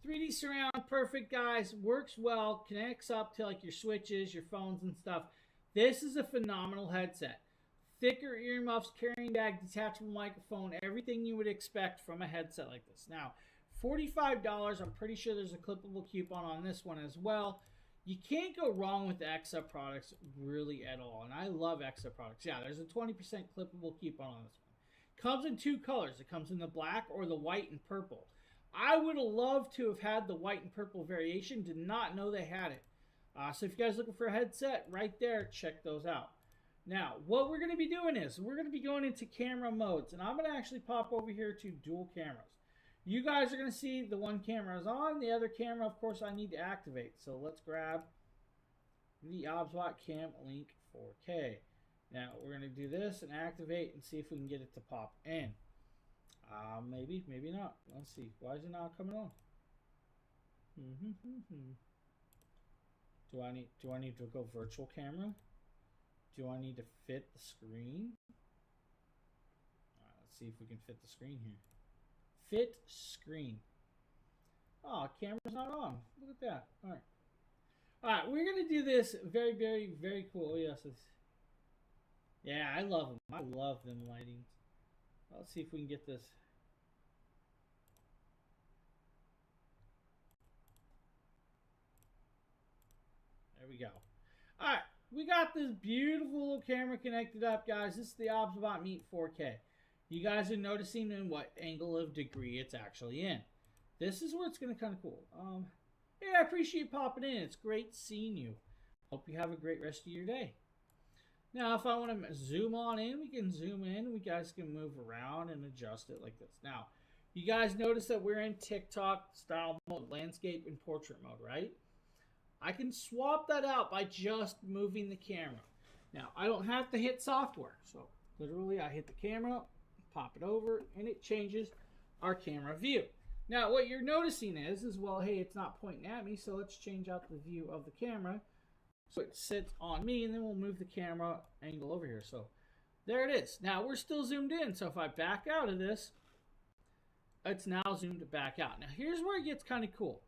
[SPEAKER 4] 3D surround, perfect, guys. Works well, connects up to like your switches, your phones and stuff. This is a phenomenal headset. Thicker earmuffs, carrying bag, detachable microphone, everything you would expect from a headset like this. Now, $45, I'm pretty sure there's a clippable coupon on this one as well. You can't go wrong with the EXA products really at all, and I love EXA products. Yeah, there's a 20% clippable coupon on this one. Comes in two colors. It comes in the black or the white and purple. I would have loved to have had the white and purple variation. Did not know they had it. So if you guys are looking for a headset, right there, check those out. Now, what we're going to be doing is we're going to be going into camera modes, and I'm going to actually pop over here to dual cameras. You guys are going to see the one camera is on. The other camera, of course, I need to activate. So let's grab the OBSW Cam Link 4K. Now, we're going to do this and activate and see if we can get it to pop in. Maybe, maybe not. Let's see. Why is it not coming on? Do I need to go virtual camera? Do I need to fit the screen? Let's see if we can fit the screen here. Fit screen.
[SPEAKER 1] Oh, camera's not on. Look at that. All right. All right, we're going to do this very, very, very cool. Yes. Yeah, I love them. I love them lightings. Let's see if we can get this. There we go. All right, we got this beautiful little camera connected up, guys. This is the OBSW Meet 4K. You guys are noticing in what angle of degree it's actually in. This is where it's going to kind of cool. Hey, I appreciate you popping in. It's great seeing you. Hope you have a great rest of your day. Now, if I want to zoom on in, we can zoom in. We guys can move around and adjust it like this. Now, you guys notice that we're in TikTok style mode, landscape and portrait mode, right? I can swap that out by just moving the camera. Now, I don't have to hit software. So, literally, I hit the camera, pop it over, and it changes our camera view. Now, what you're noticing is, well, hey, it's not pointing at me, so let's change out the view of the camera so it sits on me, and then we'll move the camera angle over here. So, there it is. Now, we're still zoomed in, so if I back out of this, it's now zoomed back out. Now, here's where it gets kind of cool.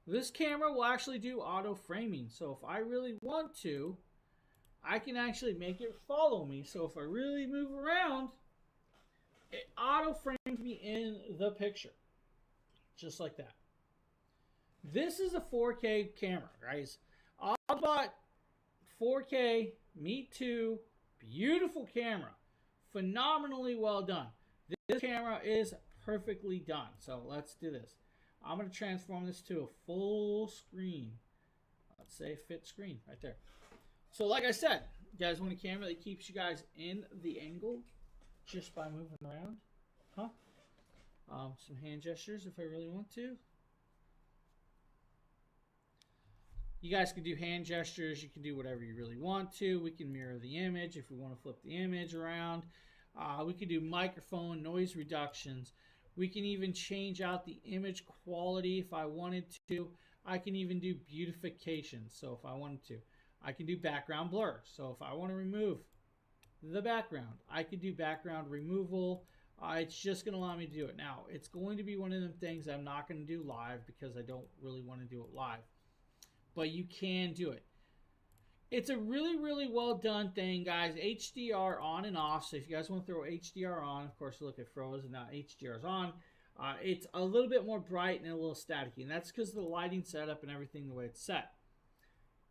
[SPEAKER 1] This camera will actually do auto framing, so if I really want to, I can actually make it follow me. So if I really move around, it auto frames me in the picture. Just like that. This is a 4K camera, guys. OBSW 4K Meet 2, beautiful camera. Phenomenally well done. This camera is perfectly done. So let's do this. I'm going to transform this to a full screen. Let's say fit screen right there. So like I said, you guys want a camera that keeps you guys in the angle just by moving around? Huh? Some hand gestures if I really want to. You guys can do hand gestures. You can do whatever you really want to. We can mirror the image if we want to flip the image around. We can do microphone, noise reductions. We can even change out the image quality if I wanted to. I can even do beautification. So if I wanted to, I can do background blur. So if I want to remove the background, I could do background removal. It's just going to allow me to do it. Now, it's going to be one of them things I'm not going to do live because I don't really want to do it live. But you can do it. It's a really, really well done thing, guys. HDR on and off. So if you guys want to throw HDR on, of course, look, it froze and now HDR is on. It's a little bit more bright and a little staticky. And that's because of the lighting setup and everything the way it's set.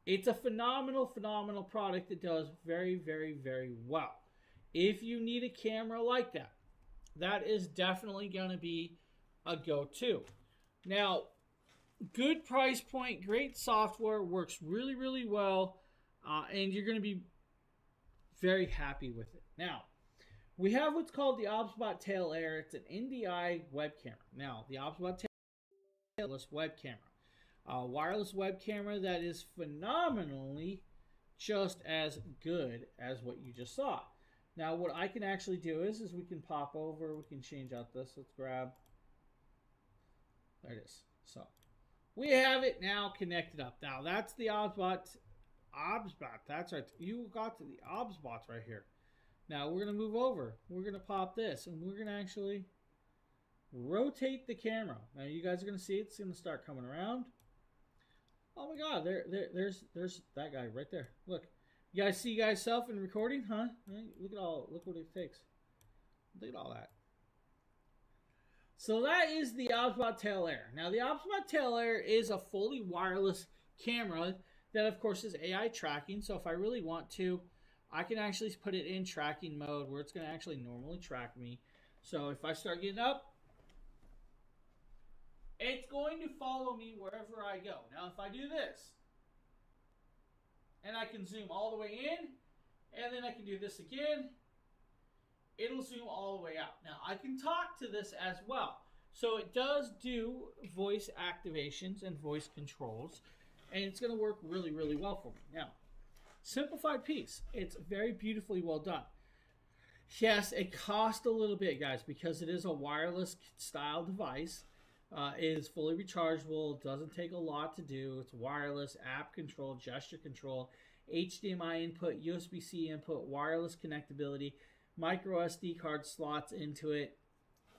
[SPEAKER 1] It's a phenomenal, phenomenal product that does very, very, very well. If you need a camera like that, that is definitely going to be a go-to. Now, good price point, great software, works really, really well. And you're going to be very happy with it. Now, we have what's called the OBSW Tail Air. It's an NDI web camera. Now, the OBSW Tailless web camera. Wireless web camera that is phenomenally just as good as what you just saw. Now, what I can actually do is we can pop over. We can change out this. Let's grab. There it is. So, we have it now connected up. Now, that's the OBSW. That's right. You got to the OBSW right here. Now we're going to move over. We're going to pop this and we're going to actually rotate the camera. Now you guys are going to see it's going to start coming around. Oh my God, there's that guy right there. Look, you guys see yourself in recording, huh? Look what it takes. Look at all that. So that is the OBSW Tail Air. Now the OBSW Tail Air is a fully wireless camera that of course is AI tracking. So if I really want to, I can actually put it in tracking mode where it's going to actually normally track me. So if I start getting up, it's going to follow me wherever I go. Now if I do this, and I can zoom all the way in, and then I can do this again, it'll zoom all the way out. Now I can talk to this as well. So it does do voice activations and voice controls. And it's going to work really, really well for me. Now, simplified piece. It's very beautifully well done. Yes, it costs a little bit, guys, because it is a wireless style device. It is fully rechargeable. Doesn't take a lot to do. It's wireless, app control, gesture control, HDMI input, USB-C input, wireless connectability, micro SD card slots into it.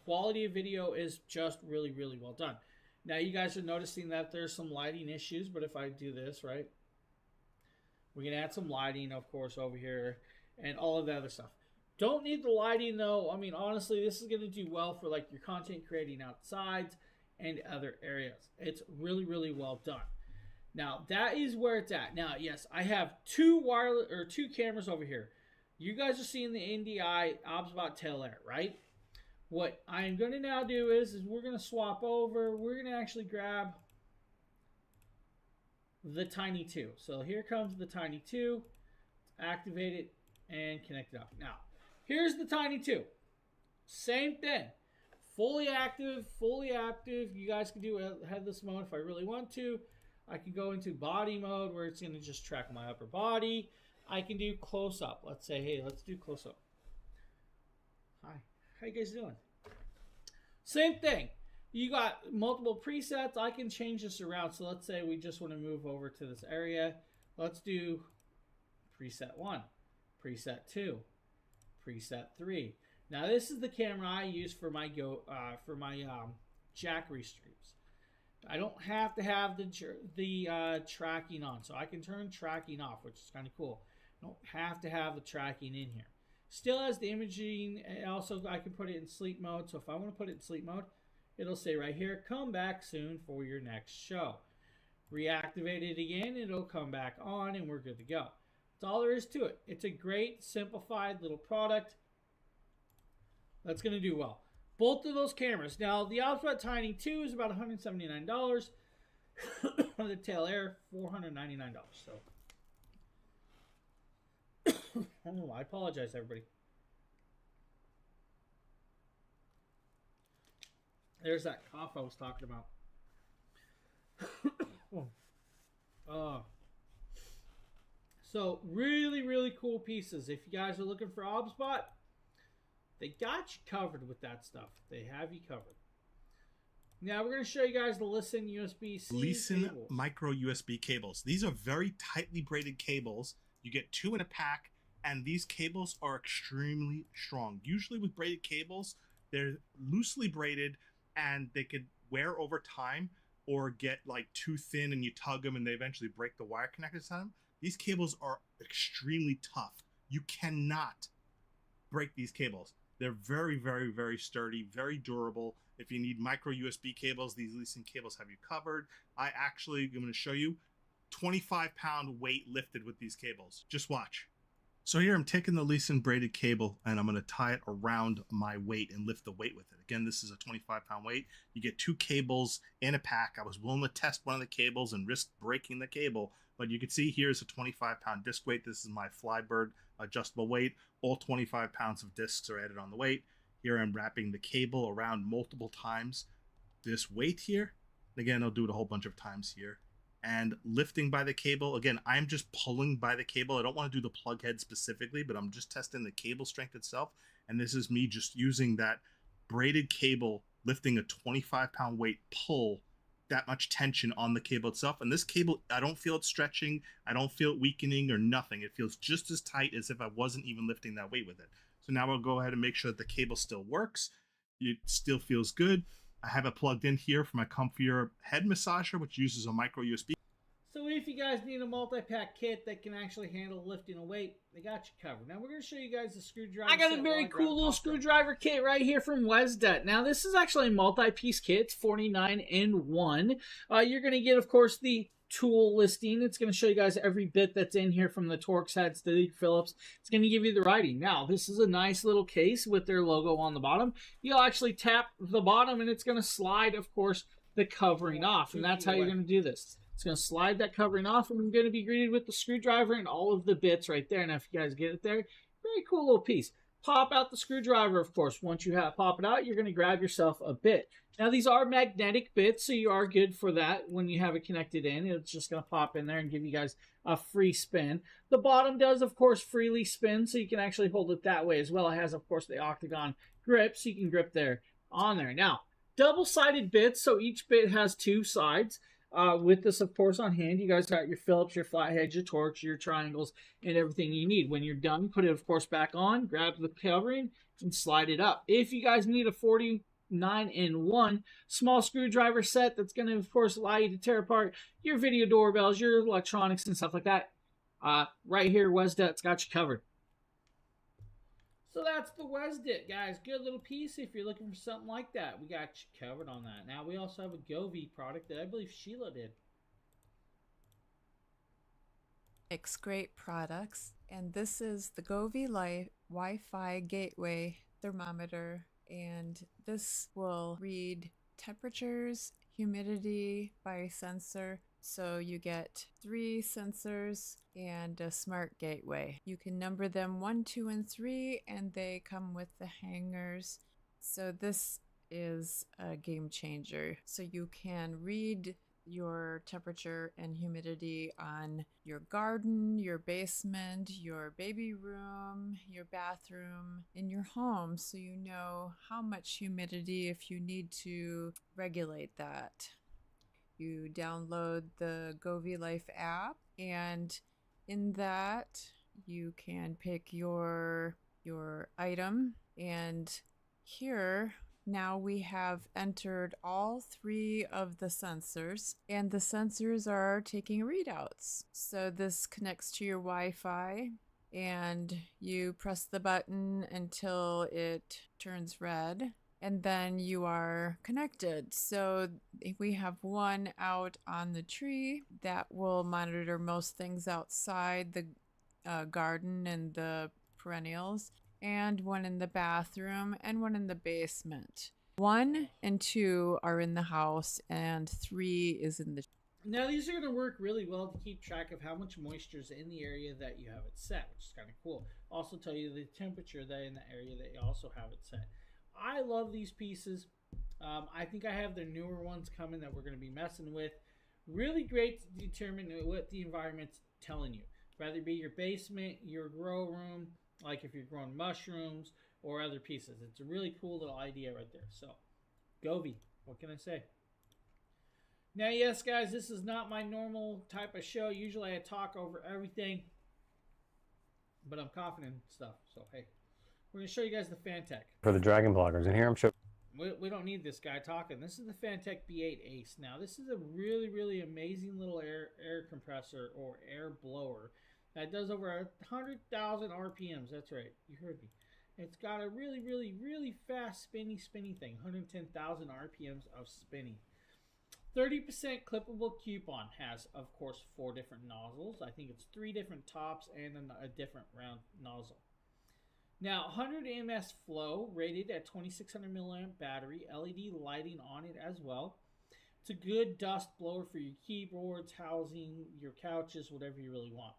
[SPEAKER 1] Quality of video is just really, really well done. Now you guys are noticing that there's some lighting issues, but if I do this, right, we can add some lighting, of course, over here and all of the other stuff. Don't need the lighting though. I mean, honestly, this is going to do well for like your content creating outside and other areas. It's really, really well done. Now that is where it's at. Now, yes, I have two cameras over here. You guys are seeing the NDI OBSW tail air, right? What I'm going to now do is we're going to swap over. We're going to actually grab the Tiny 2. So here comes the Tiny 2. Activate it and connect it up. Now, here's the Tiny 2. Same thing. Fully active, fully active. You guys can do headless mode if I really want to. I can go into body mode where it's going to just track my upper body. I can do close up. Let's say, hey, let's do close up. Hi. How you guys doing? Same thing. You got multiple presets. I can change this around. So let's say we just want to move over to this area. Let's do preset 1, preset 2, preset 3. Now this is the camera I use for my Jackery streams. I don't have to have the tracking on, so I can turn tracking off, which is kind of cool. I don't have to have the tracking in here. Still has the imaging, and also I can put it in sleep mode. So if I want to put it in sleep mode, it'll say right here, come back soon for your next show. Reactivate it again, it'll come back on, and we're good to go. That's all there is to it. It's a great, simplified little product that's going to do well. Both of those cameras. Now, the OBSW Tiny 2 is about $179. The tail air, $499. So, oh, I apologize, everybody. There's that cough I was talking about. So, really, really cool pieces. If you guys are looking for OBSBot, they got you covered with that stuff. They have you covered. Now we're going to show you guys the Listen USB-C cables.
[SPEAKER 5] Micro USB cables. These are very tightly braided cables. You get 2 in a pack, and these cables are extremely strong. Usually with braided cables, they're loosely braided, and they could wear over time or get like too thin and you tug them and they eventually break the wire connectors on them. These cables are extremely tough. You cannot break these cables. They're very, very, very sturdy, very durable. If you need micro USB cables, these Leeson cables have you covered. I'm going to show you 25-pound weight lifted with these cables. Just watch. So here I'm taking the Leeson braided cable and I'm going to tie it around my weight and lift the weight with it. Again, this is a 25-pound weight. You get 2 cables in a pack. I was willing to test one of the cables and risk breaking the cable, but you can see here's a 25-pound disc weight. This is my Flybird adjustable weight. All 25 pounds of discs are added on the weight. Here I'm wrapping the cable around multiple times this weight here. Again, I'll do it a whole bunch of times here. And lifting by the cable. Again, I'm just pulling by the cable. I don't want to do the plug head specifically, but I'm just testing the cable strength itself. And this is me just using that braided cable, lifting a 25-pound weight pull, that much tension on the cable itself. And this cable, I don't feel it stretching. I don't feel it weakening or nothing. It feels just as tight as if I wasn't even lifting that weight with it. So now I'll go ahead and make sure that the cable still works. It still feels good. I have it plugged in here for my comfier head massager, which uses a micro USB.
[SPEAKER 1] So if you guys need a multi-pack kit that can actually handle lifting a weight, they got you covered. Now we're going to show you guys the screwdriver. I got a very cool little screwdriver kit right here from WesDut. Now this is actually a multi-piece kit. It's 49 in 1. You're going to get, of course, the tool listing. It's going to show you guys every bit that's in here, from the Torx heads to the Phillips. It's going to give you the writing. Now this is a nice little case with their logo on the bottom. You'll actually tap the bottom and it's going to slide, of course, the covering off. And that's how you're going to do this. It's going to slide that covering off, and we're going to be greeted with the screwdriver and all of the bits right there. Now, if you guys get it there, very cool little piece. Pop out the screwdriver, of course. Once you pop it out, you're going to grab yourself a bit. Now, these are magnetic bits, so you are good for that. When you have it connected in, it's just going to pop in there and give you guys a free spin. The bottom does, of course, freely spin, so you can actually hold it that way as well. It has, of course, the octagon grip, so you can grip there on there. Now, double-sided bits, so each bit has 2 sides. With this, of course, on hand, you guys got your Phillips, your flatheads, your Torx, your triangles, and everything you need. When you're done, put it, of course, back on, grab the covering, and slide it up. If you guys need a 40 9-in-1 small screwdriver set that's going to, of course, allow you to tear apart your video doorbells, your electronics, and stuff like that. Right here, WesDet's got you covered. So that's the WesDet, guys. Good little piece if you're looking for something like that. We got you covered on that. Now, we also have a GOI product that I believe Sheila did.
[SPEAKER 2] Makes great products. And this is the GOI Life Wi-Fi Gateway Thermometer. And this will read temperatures, humidity by sensor. So you get 3 sensors and a smart gateway. You can number them 1, 2, and 3, and they come with the hangers. So this is a game changer. So you can read your temperature and humidity on your garden, your basement, your baby room, your bathroom, in your home, so you know how much humidity if you need to regulate that. You download the GOI Life app, and in that you can pick your item, and here now we have entered all 3 of the sensors, and the sensors are taking readouts. So this connects to your Wi-Fi, and you press the button until it turns red, and then you are connected. So we have one out on the tree that will monitor most things outside the garden and the perennials, and one in the bathroom, and one in the basement. 1 and 2 are in the house, and 3 is in the...
[SPEAKER 1] Now, these are going to work really well to keep track of how much moisture is in the area that you have it set, which is kind of cool. Also tell you the temperature that in the area that you also have it set. I love these pieces. I think I have the newer ones coming that we're going to be messing with. Really great to determine what the environment's telling you. Whether it be your basement, your grow room, like if you're growing mushrooms or other pieces. It's a really cool little idea right there. So, GOI, what can I say? Now, yes, guys, this is not my normal type of show. Usually I talk over everything, but I'm confident in stuff. So, hey, we're going to show you guys the Fantech.
[SPEAKER 6] For the Dragon bloggers, and here I'm showing.
[SPEAKER 1] We don't need this guy talking. This is the Fantech B8 Ace. Now, this is a really, really amazing little air compressor or air blower that does over 100,000 RPMs. That's right. You heard me. It's got a really, really, really fast spinny thing. 110,000 RPMs of spinning. 30% clippable coupon. Has, of course, 4 different nozzles. I think it's 3 different tops and a different round nozzle. Now, 100 ms flow, rated at 2600 milliamp battery, LED lighting on it as well. It's a good dust blower for your keyboards, housing, your couches, whatever you really want.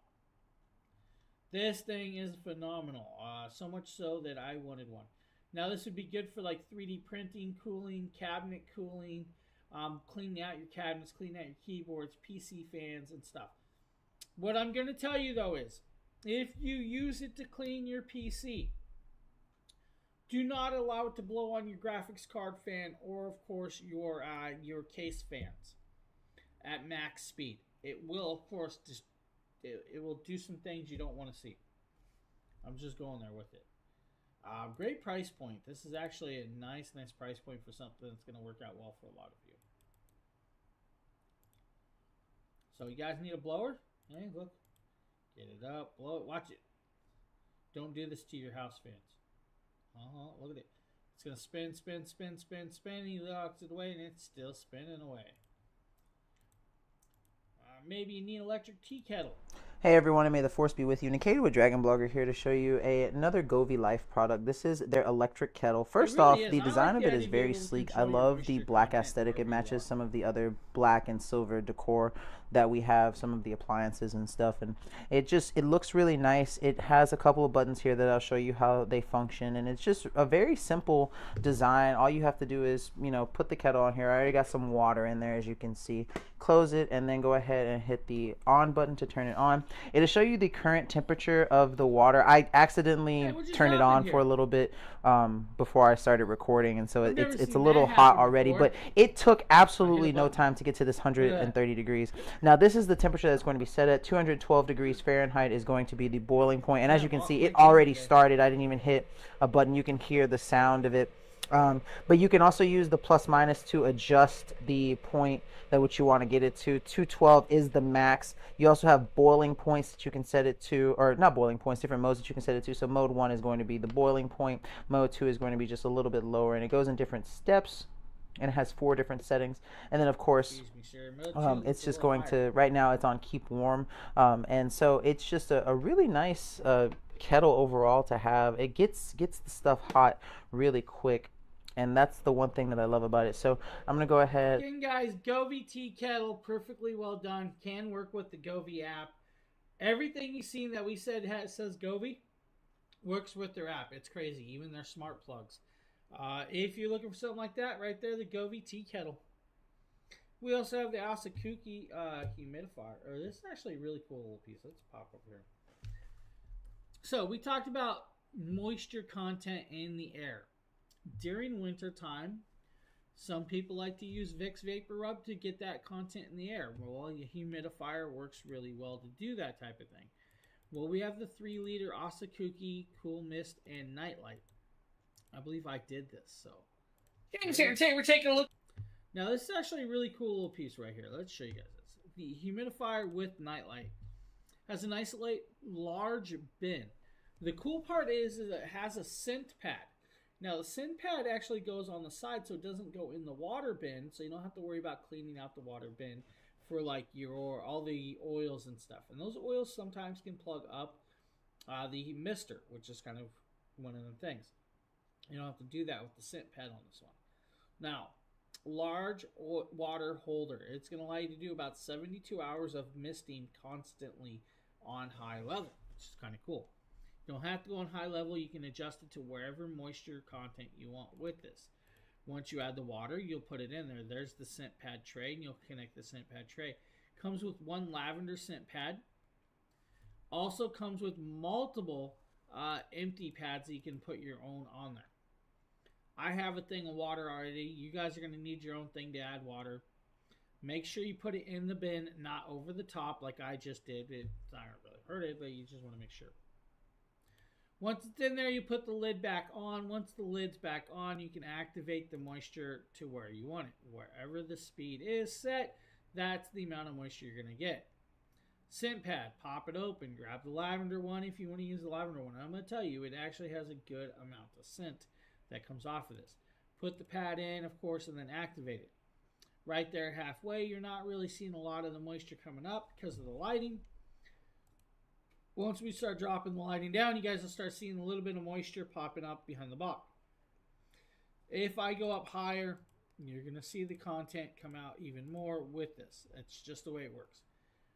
[SPEAKER 1] This thing is phenomenal, so much so that I wanted one. Now, this would be good for like 3D printing, cooling, cabinet cooling, cleaning out your cabinets, cleaning out your keyboards, PC fans, and stuff. What I'm going to tell you, though, is if you use it to clean your PC, do not allow it to blow on your graphics card fan or, of course, your case fans at max speed. It will, of course, just it will do some things you don't want to see. I'm just going there with it. Great price point. This is actually a nice price point for something that's going to work out well for a lot of you. So you guys need a blower? Hey, look. Get it up. Blow it. Watch it. Don't do this to your house fans. Look at it. It's going to spin. He locks it away, and it's still spinning away. Maybe you need an electric tea kettle.
[SPEAKER 7] Hey everyone, and may the force be with you. Nikita with Dragon Blogger here to show you another GOI Life product. This is their electric kettle. First off, the design of it is very sleek. I love the black aesthetic. It matches some of the other black and silver decor that we have, some of the appliances and stuff, and it looks really nice. It has a couple of buttons here that I'll show you how they function, and it's just a very simple design. All you have to do is, put the kettle on here. I already got some water in there, as you can see. Close it, and then go ahead and hit the on button to turn it on. It'll show you the current temperature of the water. I accidentally turned it on for a little bit before I started recording, and so it's a little hot already, but it took absolutely no time to get to this 130 degrees. Now, this is the temperature that's going to be set at. 212 degrees Fahrenheit is going to be the boiling point, and as you can see, it already started. I didn't even hit a button. You can hear the sound of it But you can also use the plus minus to adjust the point that which you want to get it to. 212 is the max. You also have boiling points that you can set it to, or not boiling points, different modes that you can set it to. So mode 1 is going to be the boiling point. Mode 2 is going to be just a little bit lower, and it goes in different steps, and it has 4 different settings. And then of course, it's just going to, right now it's on keep warm, and so it's just a really nice kettle overall to have. It gets the stuff hot really quick. And that's the one thing that I love about it. So I'm going to go ahead.
[SPEAKER 1] Again, guys, GOVI tea kettle, perfectly well done. Can work with the GOVI app. Everything you've seen that we said says GOVI works with their app. It's crazy. Even their smart plugs. If you're looking for something like that, right there, the GOVI tea kettle. We also have the Asakuki humidifier. This is actually a really cool little piece. Let's pop up here. So we talked about moisture content in the air. During winter time, some people like to use Vicks Vapor Rub to get that content in the air. Well, the humidifier works really well to do that type of thing. Well, we have the 3-liter Asakuki Cool Mist and Nightlight. I believe I did this, so.
[SPEAKER 4] James here, today we're taking a look.
[SPEAKER 1] Now, this is actually a really cool little piece right here. Let's show you guys this. The humidifier with Nightlight has a nice large bin. The cool part is that it has a scent pad. Now, the scent pad actually goes on the side, so it doesn't go in the water bin, so you don't have to worry about cleaning out the water bin for like all the oils and stuff. And those oils sometimes can plug up the mister, which is kind of one of the things. You don't have to do that with the scent pad on this one. Now, large water holder. It's going to allow you to do about 72 hours of misting constantly on high level, which is kind of cool. You don't have to go on high level. You can adjust it to wherever moisture content you want with this. Once you add the water, you'll put it in there. There's the scent pad tray, and you'll connect the scent pad tray. Comes with one lavender scent pad. Also comes with multiple empty pads that you can put your own on there. I have a thing of water already. You guys are going to need your own thing to add water. Make sure you put it in the bin, not over the top like I just did. It's not really hurt it, but you just want to make sure. Once it's in there, you put the lid back on. Once the lid's back on, you can activate the moisture to where you want it. Wherever the speed is set, that's the amount of moisture you're going to get. Scent pad, pop it open. Grab the lavender one if you want to use the lavender one. I'm going to tell you, it actually has a good amount of scent that comes off of this. Put the pad in, of course, and then activate it. Right there halfway, you're not really seeing a lot of the moisture coming up because of the lighting. Once we start dropping the lighting down, you guys will start seeing a little bit of moisture popping up behind the box. If I go up higher, you're going to see the content come out even more with this. It's just the way it works.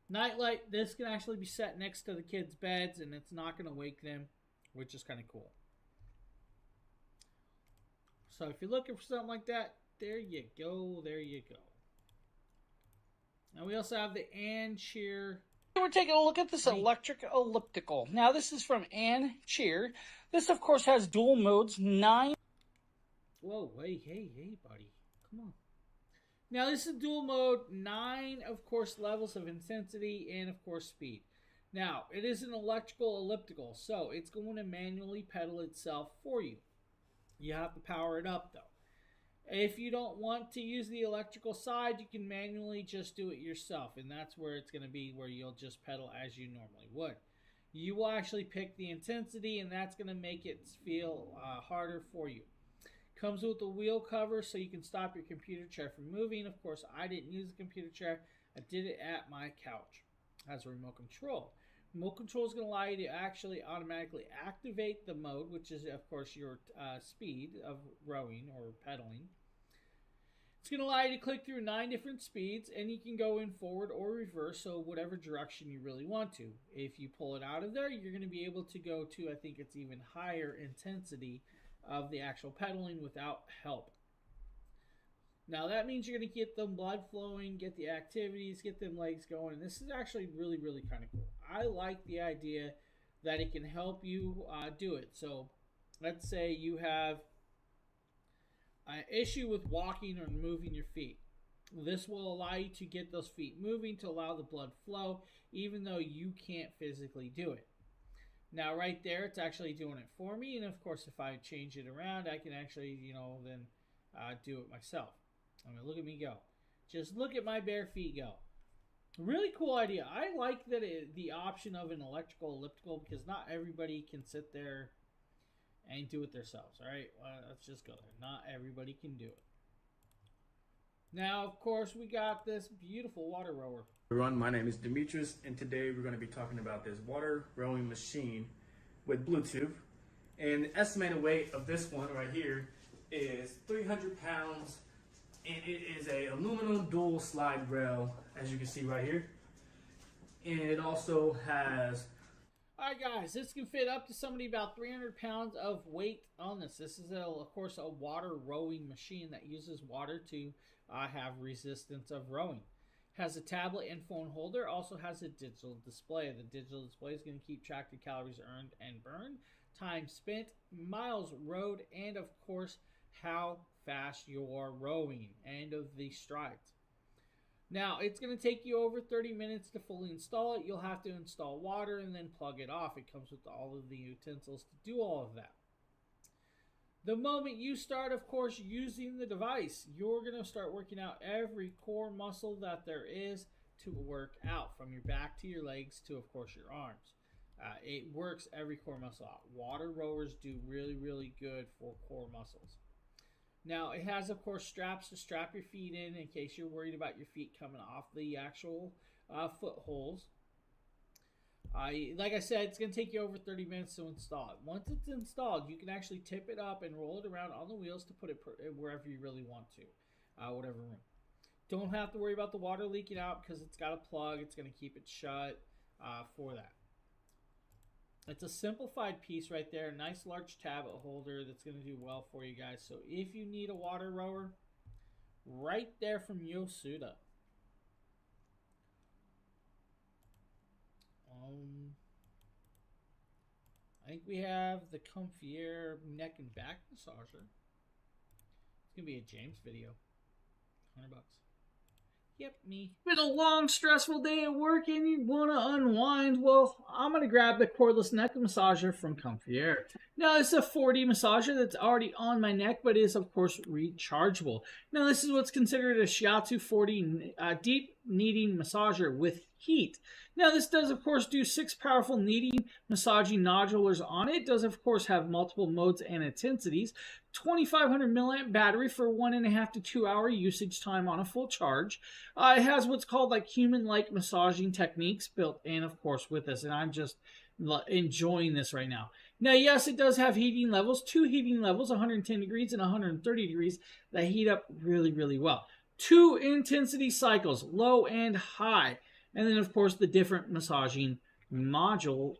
[SPEAKER 1] Nightlight, this can actually be set next to the kids' beds, and it's not going to wake them, which is kind of cool. So if you're looking for something like that, there you go, there you go. Now we also have the Ancheer.
[SPEAKER 4] We're taking a look at this electric elliptical. Now this is from Ancheer. This of course has dual modes, 9.
[SPEAKER 1] Whoa, hey, buddy. Come on. Now this is dual mode, 9 of course levels of intensity and of course speed. Now it is an electrical elliptical, so it's going to manually pedal itself for you. You have to power it up though. If you don't want to use the electrical side, you can manually just do it yourself. And that's where it's going to be, where you'll just pedal as you normally would. You will actually pick the intensity, and that's going to make it feel harder for you. Comes with a wheel cover so you can stop your computer chair from moving. Of course, I didn't use the computer chair. I did it at my couch. It has a remote control. Remote control is going to allow you to actually automatically activate the mode, which is, of course, your speed of rowing or pedaling. It's going to allow you to click through 9 different speeds, and you can go in forward or reverse, so whatever direction you really want to. If you pull it out of there, you're going to be able to go to, I think it's even higher intensity of the actual pedaling without help. Now that means you're going to get the blood flowing, get the activities, get them legs going, and this is actually really, really kind of cool. I like the idea that it can help you do it. So let's say you have an issue with walking or moving your feet. This will allow you to get those feet moving to allow the blood flow, even though you can't physically do it. Now right there, it's actually doing it for me, and of course if I change it around, I can actually, you know, then do it myself. I mean, look at me go. Just look at my bare feet go. Really cool idea. I like that the option of an electrical elliptical, because not everybody can sit there and do it themselves. All right, let's just go there. Not everybody can do it. Now, of course, we got this beautiful water rower.
[SPEAKER 6] Everyone, my name is Demetrius, and today we're going to be talking about this water rowing machine with Bluetooth. And the estimated weight of this one right here is 300 pounds, and it is a aluminum dual slide rail, as you can see right here. And it also has...
[SPEAKER 1] Alright guys, this can fit up to somebody about 300 pounds of weight on this. This is, of course, a water rowing machine that uses water to have resistance of rowing. Has a tablet and phone holder, also has a digital display. The digital display is going to keep track of calories earned and burned, time spent, miles rowed, and of course, how fast you're rowing, and of the strides. Now, it's going to take you over 30 minutes to fully install it. You'll have to install water and then plug it off. It comes with all of the utensils to do all of that. The moment you start, of course, using the device, you're going to start working out every core muscle that there is to work out, from your back to your legs to, of course, your arms. It works every core muscle out. Water rowers do really, really good for core muscles. Now, it has, of course, straps to strap your feet in case you're worried about your feet coming off the actual footholds. Like I said, it's going to take you over 30 minutes to install it. Once it's installed, you can actually tip it up and roll it around on the wheels to put it wherever you really want to, whatever room. Don't have to worry about the water leaking out because it's got a plug. It's going to keep it shut for that. It's a simplified piece right there. Nice large tablet holder that's going to do well for you guys. So if you need a water rower, right there from Yosuda. I think we have the Comfier neck and back massager. It's going to be a James video. $100. Yep, me. Been a long, stressful day at work and you want to unwind? Well, I'm going to grab the cordless neck massager from Comfier. Now, this is a 4D massager that's already on my neck, but is, of course, rechargeable. Now, this is what's considered a Shiatsu 4D deep kneading massager with heat. Now, this does, of course, do 6 powerful kneading massaging nodulars on it. It does, of course, have multiple modes and intensities. 2500 milliamp battery for 1.5 to 2 hour usage time on a full charge. It has what's called like human-like massaging techniques built in, of course, with this, and I'm just enjoying this right now. Now, yes, it does have heating levels, 2 heating levels, 110 degrees and 130 degrees, that heat up really, really well. 2 intensity cycles, low and high, and then, of course, the different massaging module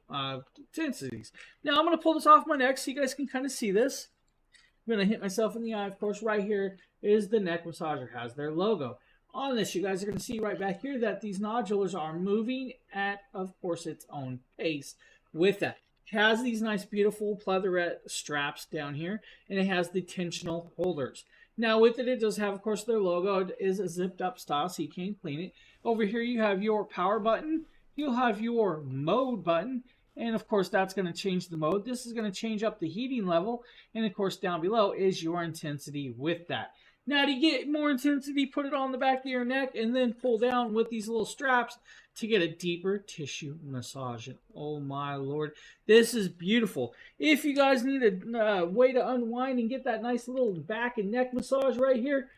[SPEAKER 1] intensities. Now, I'm going to pull this off my neck so you guys can kind of see this. I'm going to hit myself in the eye. Of course, right here is the neck massager. Has their logo. On this, you guys are going to see right back here that these nodulars are moving at, of course, its own pace with that. It has these nice, beautiful pleatherette straps down here, and it has the tensional holders. Now, with it, it does have, of course, their logo. It is a zipped up style, so you can clean it. Over here, you have your power button. You'll have your mode button. And, of course, that's going to change the mode. This is going to change up the heating level. And, of course, down below is your intensity with that. Now, to get more intensity, put it on the back of your neck and then pull down with these little straps to get a deeper tissue massage. Oh, my Lord. This is beautiful. If you guys need a way to unwind and get that nice little back and neck massage right here,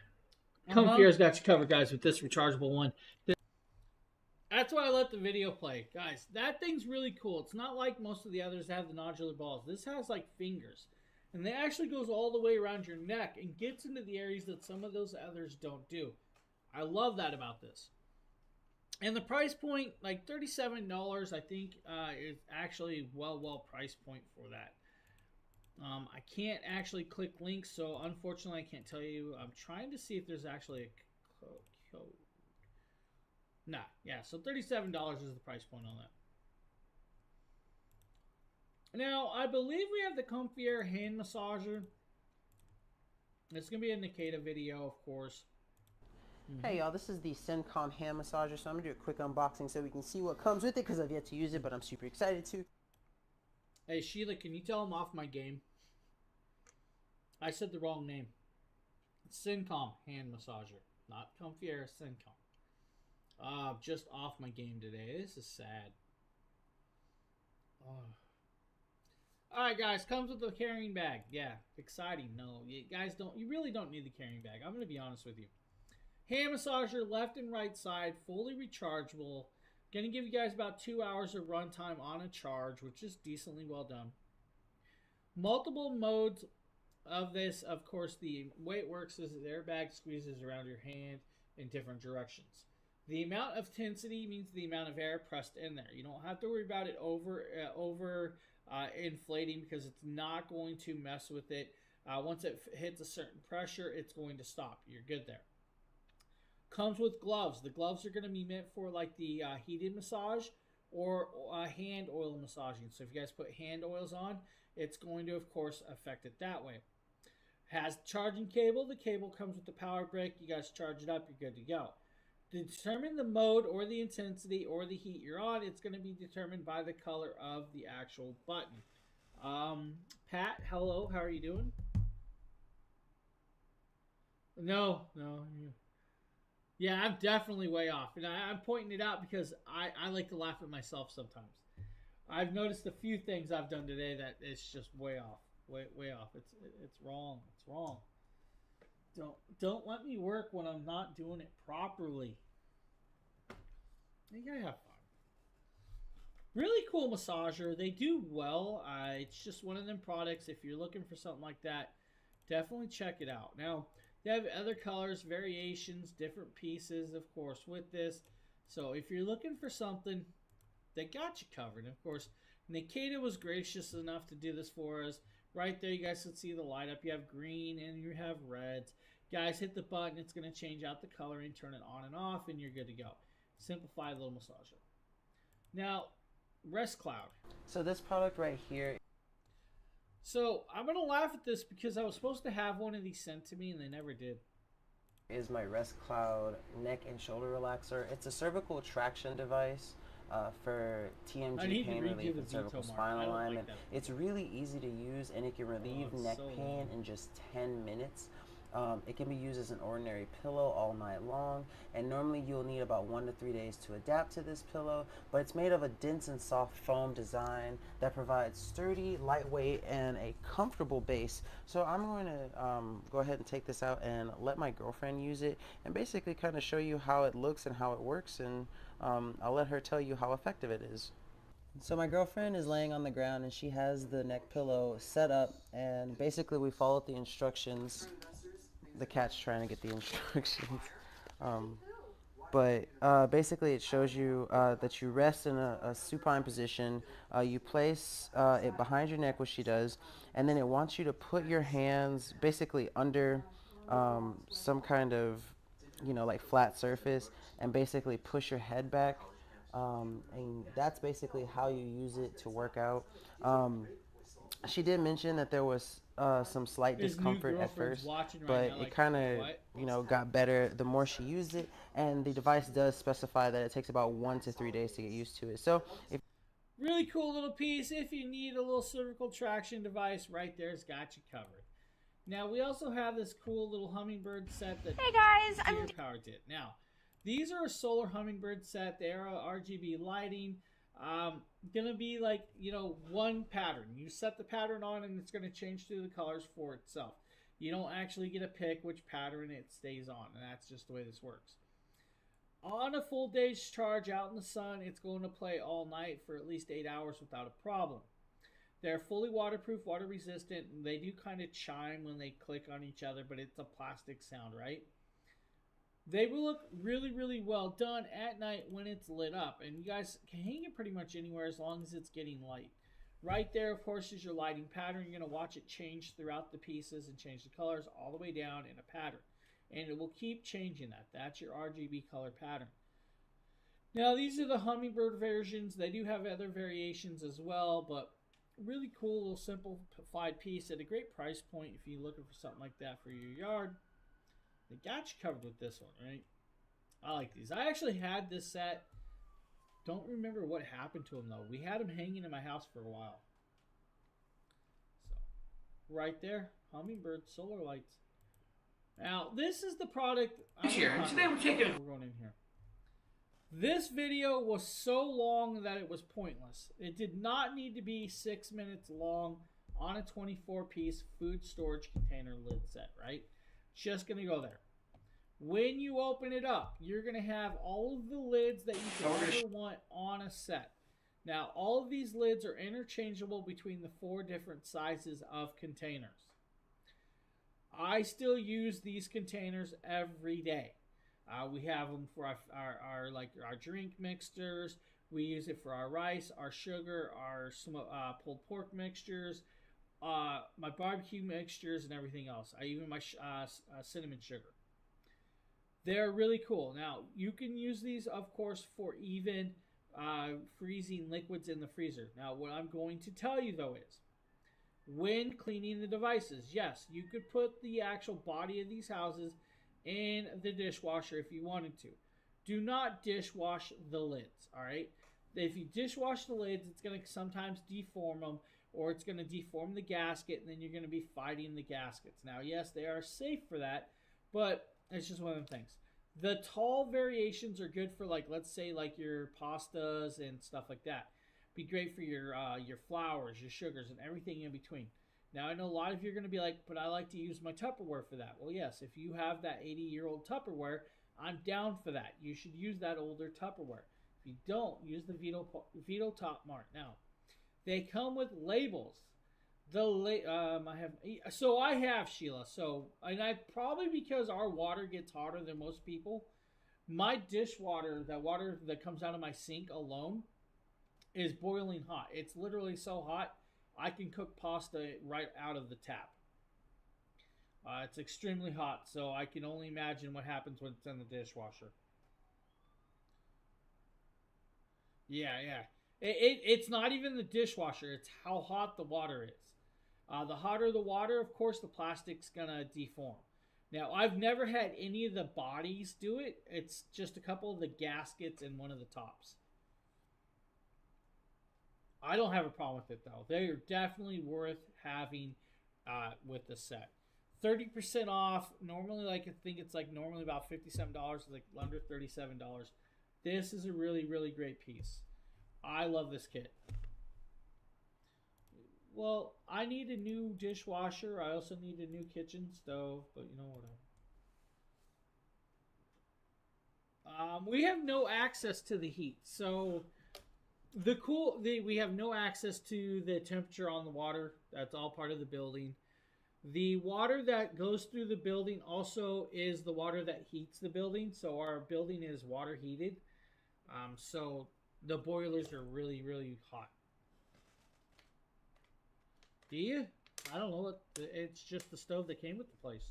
[SPEAKER 1] Comfier's got you covered, guys, with this rechargeable one. That's why I let the video play. Guys, that thing's really cool. It's not like most of the others that have the nodular balls. This has like fingers. And it actually goes all the way around your neck and gets into the areas that some of those others don't do. I love that about this. And the price point, like $37, I think, is actually well price point for that. I can't actually click links, so unfortunately I can't tell you. I'm trying to see if there's actually a code. Nah, yeah, so $37 is the price point on that. Now, I believe we have the Comfier hand massager. It's going to be a Nikita video, of course.
[SPEAKER 7] Hey y'all, this is the Syncom hand massager, so I'm going to do a quick unboxing so we can see what comes with it because I've yet to use it, but I'm super excited to.
[SPEAKER 1] Hey, Sheila, can you tell him off my game? I said the wrong name. It's Syncom hand massager. Not Comfy Air, Syncom. Just off my game today. This is sad. Oh. Alright, guys. Comes with a carrying bag. Yeah, exciting. No, you guys don't. You really don't need the carrying bag. I'm going to be honest with you. Hand massager, left and right side, fully rechargeable. Going to give you guys about 2 hours of runtime on a charge, which is decently well done. Multiple modes of this. Of course, the way it works is the airbag squeezes around your hand in different directions. The amount of intensity means the amount of air pressed in there. You don't have to worry about it over inflating, because it's not going to mess with it. Once it hits a certain pressure, it's going to stop. You're good there. Comes with gloves. The gloves are going to be meant for like the heated massage or hand oil massaging. So if you guys put hand oils on, it's going to, of course, affect it that way. Has charging cable. The cable comes with the power brick. You guys charge it up, you're good to go. To determine the mode or the intensity or the heat you're on, it's going to be determined by the color of the actual button. Pat, hello. How are you doing? No. Yeah, I'm definitely way off. And I'm pointing it out because I like to laugh at myself sometimes. I've noticed a few things I've done today that it's just way off. Way off. It's wrong. It's wrong. Don't let me work when I'm not doing it properly. You gotta have fun. Really cool massager. They do well. It's just one of them products. If you're looking for something like that, definitely check it out. Now, they have other colors, variations, different pieces, of course, with this. So if you're looking for something, they got you covered. Of course, Nikita was gracious enough to do this for us. Right there, you guys can see the light up. You have green and you have reds. Guys, hit the button. It's going to change out the coloring, turn it on and off, and you're good to go. Simplified little massager. Now, Rest Cloud.
[SPEAKER 7] So this product right here.
[SPEAKER 1] So I'm going to laugh at this because I was supposed to have one of these sent to me and they never did.
[SPEAKER 7] Is my Rest Cloud neck and shoulder relaxer. It's a cervical traction device for TMJ pain relief and cervical spine alignment. It's really easy to use and it can relieve neck pain in just 10 minutes. It can be used as an ordinary pillow all night long, and normally you'll need about 1 to 3 days to adapt to this pillow, but it's made of a dense and soft foam design that provides sturdy, lightweight, and a comfortable base. So I'm going to go ahead and take this out and let my girlfriend use it and basically kind of show you how it looks and how it works, and I'll let her tell you how effective it is. So my girlfriend is laying on the ground and she has the neck pillow set up, and basically we followed the instructions. The cat's trying to get the instructions. Basically it shows you that you rest in a supine position. You place it behind your neck, which she does, and then it wants you to put your hands basically under some kind of, like flat surface, and basically push your head back. And that's basically how you use it to work out. She did mention that there was some slight discomfort at first, but it kind of, got better the more she used it, and the device does specify that it takes about 1 to 3 days to get used to it. So,
[SPEAKER 1] really cool little piece. If you need a little cervical traction device, right there's got you covered. Now, we also have this cool little hummingbird set that Power did. Now, these are a solar hummingbird set. They are RGB lighting. Gonna be like, one pattern. You set the pattern on and it's gonna change through the colors for itself. You don't actually get to pick which pattern it stays on, and that's just the way this works. On a full day's charge out in the sun, it's going to play all night for at least 8 hours without a problem. They're fully waterproof, water resistant, and they do kind of chime when they click on each other, but it's a plastic sound, right? They will look really, really well done at night when it's lit up. And you guys can hang it pretty much anywhere as long as it's getting light. Right there, of course, is your lighting pattern. You're going to watch it change throughout the pieces and change the colors all the way down in a pattern. And it will keep changing that. That's your RGB color pattern. Now, these are the hummingbird versions. They do have other variations as well, but really cool little simplified piece at a great price point if you're looking for something like that for your yard. They got you covered with this one, right? I like these. I actually had this set. Don't remember what happened to them, though. We had them hanging in my house for a while. right there. Hummingbird solar lights. Now, this is the product.
[SPEAKER 3] Here, today we're taking.
[SPEAKER 1] We're going in here. This video was so long that it was pointless. It did not need to be 6 minutes long on a 24-piece food storage container lid set, right? Just going to go there. When you open it up, you're going to have all of the lids that you could ever want on a set. Now, all of these lids are interchangeable between the 4 different sizes of containers. I still use these containers every day. We have them for our drink mixtures. We use it for our rice, our sugar, our pulled pork mixtures, my barbecue mixtures, and everything else. Even my cinnamon sugar. They're really cool. Now, you can use these, of course, for even freezing liquids in the freezer. Now, what I'm going to tell you, though, is when cleaning the devices, yes, you could put the actual body of these houses in the dishwasher if you wanted to. Do not dishwash the lids, all right? If you dishwash the lids, it's going to sometimes deform them, or it's going to deform the gasket, and then you're going to be fighting the gaskets. Now, yes, they are safe for that, but it's just one of the things. The tall variations are good for, like, let's say, like your pastas and stuff like that. Be great for your flours, your sugars, and everything in between. Now, I know a lot of you are going to be like, but I like to use my Tupperware for that. Well, yes, if you have that 80-year-old Tupperware, I'm down for that. You should use that older Tupperware. If you don't, use the Vito Top Mart. Now, they come with labels. I have, Sheila. So, and I probably, because our water gets hotter than most people, my dishwater, that water that comes out of my sink alone, is boiling hot. It's literally so hot, I can cook pasta right out of the tap. It's extremely hot, so I can only imagine what happens when it's in the dishwasher. Yeah. It's not even the dishwasher. It's how hot the water is. The hotter the water, of course, the plastic's going to deform. Now, I've never had any of the bodies do it. It's just a couple of the gaskets and one of the tops. I don't have a problem with it, though. They are definitely worth having with the set. 30% off. Normally, I think it's normally about $57, like under $37. This is a really, really great piece. I love this kit. Well, I need a new dishwasher. I also need a new kitchen stove, but you know what? We have no access to the heat, so we have no access to the temperature on the water. That's all part of the building. The water that goes through the building also is the water that heats the building. So our building is water heated. So the boilers are really, really hot. Do you? I don't know. It's just the stove that came with the place.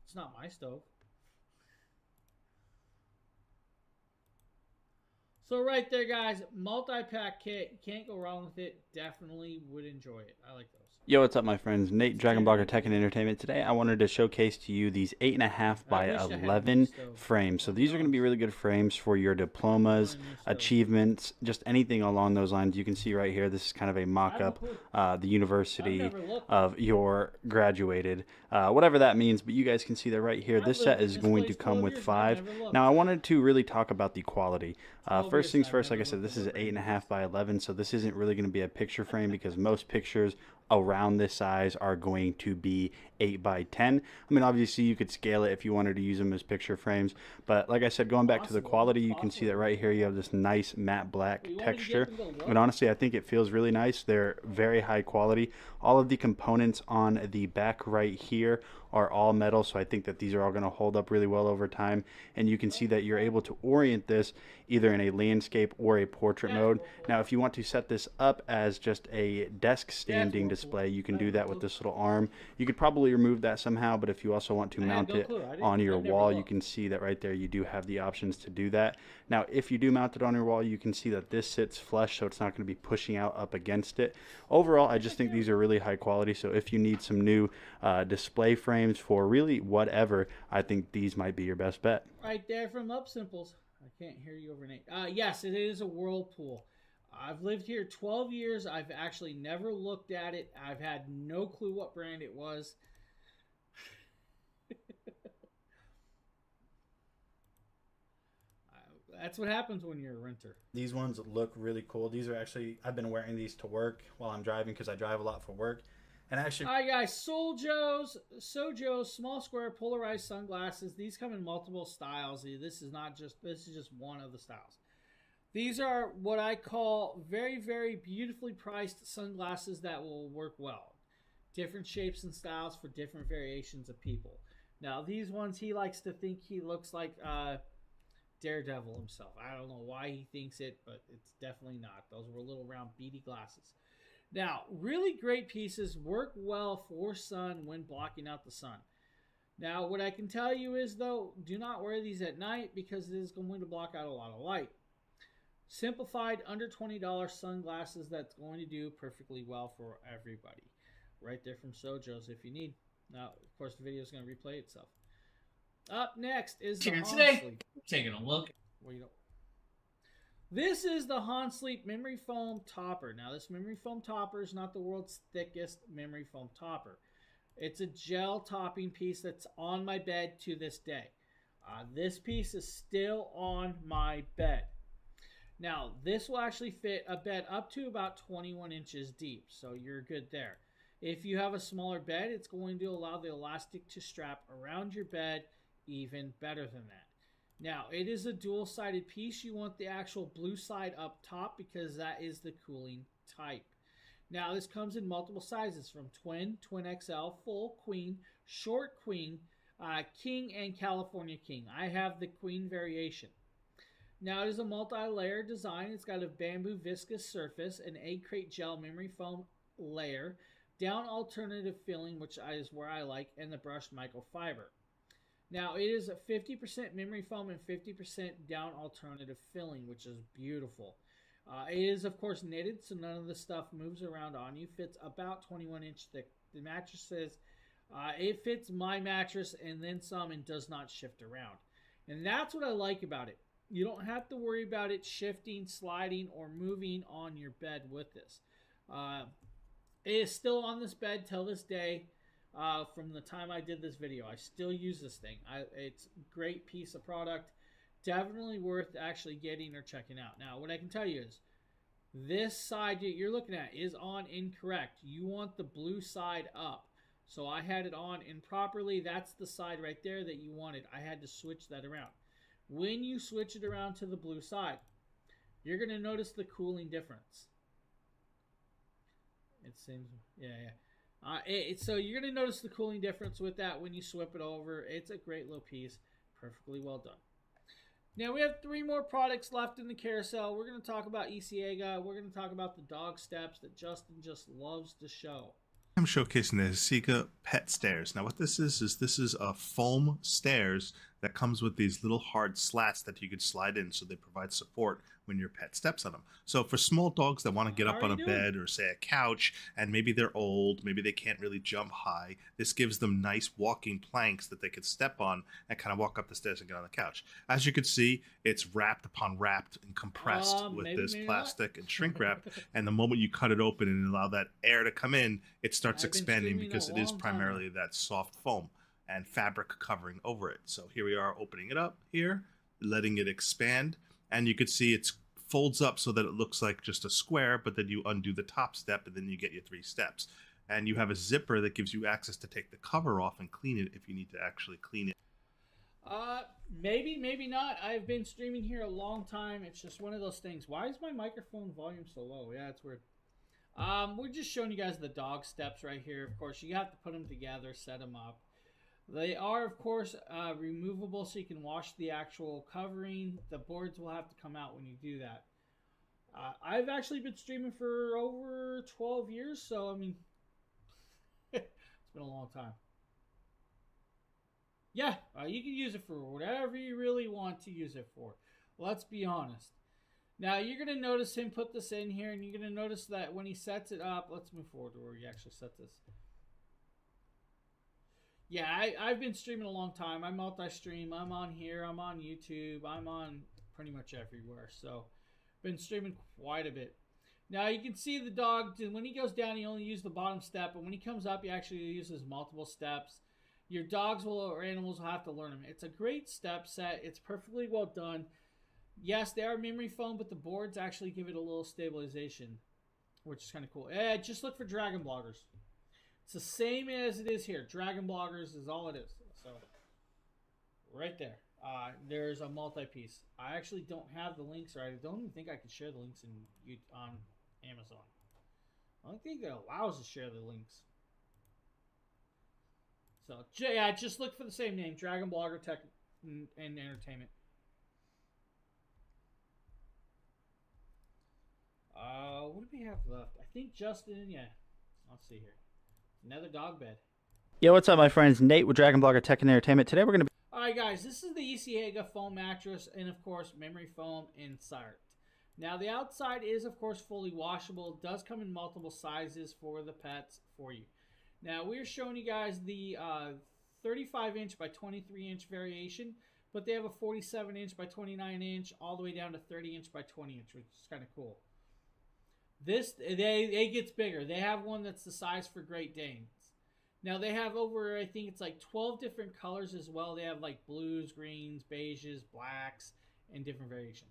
[SPEAKER 1] It's not my stove. So right there, guys, multi-pack kit. Can't go wrong with it. Definitely would enjoy it. I like those.
[SPEAKER 8] Yo, what's up, my friends? Nate, Dragon Blogger Tech and Entertainment. Today, I wanted to showcase to you these 8.5 by 11 frames. So these are going to be really good frames for your diplomas, achievements, just anything along those lines. You can see right here, this is kind of a mock-up, the university of your graduated, whatever that means. But you guys can see that right here. This set is going to come with 5. Now, I wanted to really talk about the quality. First things first, like I said, this is 8.5 by 11, so this isn't really going to be a picture frame because most pictures around this size are going to be 8 by 10. I mean, obviously you could scale it if you wanted to use them as picture frames, but like I said, going back to the quality, you can see that right here you have this nice matte black texture, and honestly I think it feels really nice. They're very high quality. All of the components on the back right here are all metal, so I think that these are all going to hold up really well over time, and you can see that you're able to orient this either in a landscape or a portrait mode. Now, if you want to set this up as just a desk standing display, you can do that with this little arm. You could probably remove that somehow, but if you also want to mount it on your wall, you can see that right there you do have the options to do that. Now, if you do mount it on your wall, you can see that this sits flush, so it's not going to be pushing out up against it. Overall, I just think these are really high quality, so if you need some new display frames for really whatever, I think these might be your best bet.
[SPEAKER 1] Right there from Up Simples. I can't hear you over Nate. Yes, it is a Whirlpool. I've lived here 12 years. I've actually never looked at it. I've had no clue what brand it was. That's what happens when you're a renter.
[SPEAKER 8] These ones look really cool. These are actually, I've been wearing these to work while I'm driving because I drive a lot for work. And actually,
[SPEAKER 1] all right, guys, Sojo's small square polarized sunglasses. These come in multiple styles. This is just one of the styles. These are what I call very, very beautifully priced sunglasses that will work well. Different shapes and styles for different variations of people. Now, these ones, he likes to think he looks like Daredevil himself. I don't know why he thinks it, but it's definitely not. Those were little round beady glasses. Now, really great pieces, work well for sun when blocking out the sun. Now, what I can tell you is, though, do not wear these at night because it is going to block out a lot of light. Simplified, under $20 sunglasses that's going to do perfectly well for everybody. Right there from Sojo's if you need. Now, of course, the video is going to replay itself. Up next is the
[SPEAKER 3] today. Taking a look.
[SPEAKER 1] Well, you don't. This is the Sleep memory foam topper. Now, this memory foam topper is not the world's thickest memory foam topper. It's a gel topping piece that's on my bed to this day. This piece is still on my bed. Now, this will actually fit a bed up to about 21 inches deep, so you're good there. If you have a smaller bed, it's going to allow the elastic to strap around your bed even better than that. Now, it is a dual-sided piece. You want the actual blue side up top because that is the cooling type. Now, this comes in multiple sizes from twin, twin XL, full, queen, short queen, king, and California king. I have the queen variation. Now, it is a multi-layer design. It's got a bamboo viscous surface, an egg crate gel memory foam layer, down alternative filling, which is where I like, and the brushed microfiber. Now, it is a 50% memory foam and 50% down alternative filling, which is beautiful. It is, of course, knitted, so none of the stuff moves around on you. Fits about 21 inch thick. The mattress says it fits my mattress and then some and does not shift around. And that's what I like about it. You don't have to worry about it shifting, sliding, or moving on your bed with this. It is still on this bed till this day. From the time I did this video, I still use this thing. It's a great piece of product. Definitely worth actually getting or checking out. Now, what I can tell you is this side you're looking at is on incorrect. You want the blue side up. So I had it on improperly. That's the side right there that you wanted. I had to switch that around. When you switch it around to the blue side, you're going to notice the cooling difference. It seems, yeah. So you're going to notice the cooling difference with that when you swip it over. It's a great little piece. Perfectly well done. Now we have 3 more products left in the carousel. We're going to talk about EXA. We're going to talk about the dog steps that Justin just loves to show.
[SPEAKER 5] I'm showcasing the EXA pet stairs. Now what this is a foam stairs that comes with these little hard slats that you could slide in, so they provide support when your pet steps on them. So for small dogs that want to get up on a bed or say a couch, and maybe they're old, maybe they can't really jump high, this gives them nice walking planks that they could step on and kind of walk up the stairs and get on the couch. As you can see, it's wrapped upon wrapped and compressed with this plastic and shrink wrap, and the moment you cut it open and allow that air to come in, it starts expanding because it is primarily that soft foam and fabric covering over it. So here we are opening it up here, letting it expand, and you can see it folds up so that it looks like just a square, but then you undo the top step and then you get your 3 steps. And you have a zipper that gives you access to take the cover off and clean it if you need to actually clean it.
[SPEAKER 1] Maybe, maybe not. I've been streaming here a long time. It's just one of those things. Why is my microphone volume so low? Yeah, it's weird. We're just showing you guys the dog steps right here. Of course, you have to put them together, set them up. They are, of course, removable, so you can wash the actual covering. The boards will have to come out when you do that. I've actually been streaming for over 12 years, so, I mean, it's been a long time. Yeah, you can use it for whatever you really want to use it for. Let's be honest. Now, you're going to notice him put this in here, and you're going to notice that when he sets it up, let's move forward to where he actually set this. Yeah, I've been streaming a long time. I multi-stream. I'm on here. I'm on YouTube. I'm on pretty much everywhere. So, been streaming quite a bit. Now you can see the dog, when he goes down, he only uses the bottom step, but when he comes up, he actually uses multiple steps. Your dogs will, or animals will have to learn them. It's a great step set. It's perfectly well done. Yes, they are memory foam, but the boards actually give it a little stabilization, which is kind of cool. Just look for Dragon Bloggers. It's the same as it is here. Dragon Bloggers is all it is. So, right there. There's a multi-piece. I actually don't have the links, or I don't even think I can share the links on Amazon. I don't think it allows us to share the links. So, yeah, just look for the same name, Dragon Blogger Tech and Entertainment. What do we have left? I think Justin, yeah. Let's see here. Another dog bed.
[SPEAKER 8] Yo, what's up, my friends? Nate with Dragon Blogger Tech and Entertainment. Today we're going to be...
[SPEAKER 1] Alright, guys, this is the Iciega foam mattress and, of course, memory foam inside. Now, the outside is, of course, fully washable. It does come in multiple sizes for the pets for you. Now, we're showing you guys the 35-inch by 23-inch variation, but they have a 47-inch by 29-inch all the way down to 30-inch by 20-inch, which is kind of cool. This, it gets bigger. They have one that's the size for Great Danes. Now, they have over, I think it's like 12 different colors as well. They have like blues, greens, beiges, blacks, and different variations.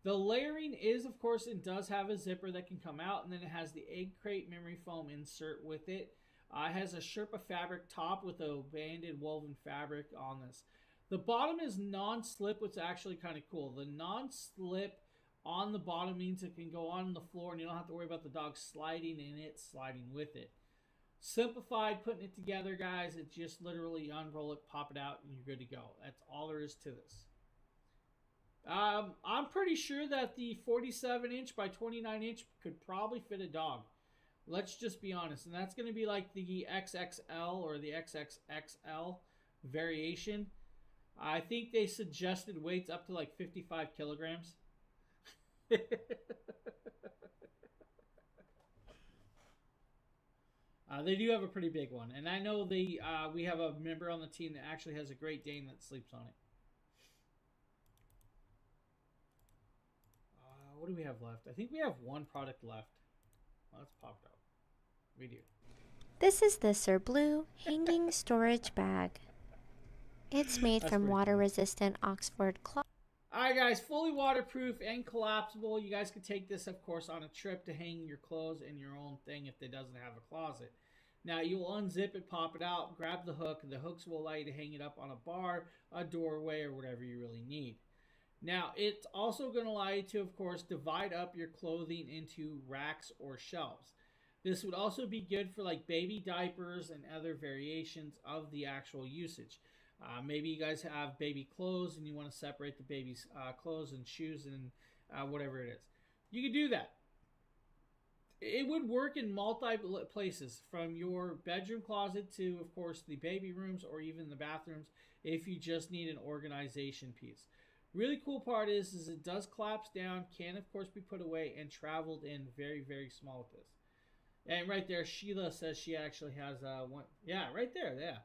[SPEAKER 1] The layering is, of course, it does have a zipper that can come out, and then it has the egg crate memory foam insert with it. It has a Sherpa fabric top with a banded woven fabric on this. The bottom is non-slip, which is actually kind of cool. The non-slip on the bottom means it can go on the floor, and you don't have to worry about the dog sliding and it sliding with it. Simplified putting it together, guys. It's just literally unroll it, pop it out, and you're good to go. That's all there is to this. I'm pretty sure that the 47-inch by 29-inch could probably fit a dog. Let's just be honest. And that's going to be like the XXL or the XXXL variation. I think they suggested weights up to like 55 kilograms. They do have a pretty big one. And I know we have a member on the team that actually has a Great Dane that sleeps on it. What do we have left? I think we have one product left. Let's pop it out. We do.
[SPEAKER 9] This is the Sir Blue hanging storage bag. It's made from water-resistant Oxford cloth.
[SPEAKER 1] Alright guys, fully waterproof and collapsible. You guys can take this, of course, on a trip to hang your clothes in your own thing if it doesn't have a closet. Now, you will unzip it, pop it out, grab the hook, and the hooks will allow you to hang it up on a bar, a doorway, or whatever you really need. Now, it's also going to allow you to, of course, divide up your clothing into racks or shelves. This would also be good for like baby diapers and other variations of the actual usage. Maybe you guys have baby clothes and you want to separate the baby's clothes and shoes and whatever it is. You can do that. It would work in multi places, from your bedroom closet to, of course, the baby rooms or even the bathrooms if you just need an organization piece. Really cool part is it does collapse down, can of course be put away, and traveled in very, very small with this. And right there, Sheila says she actually has one. Yeah, right there, yeah.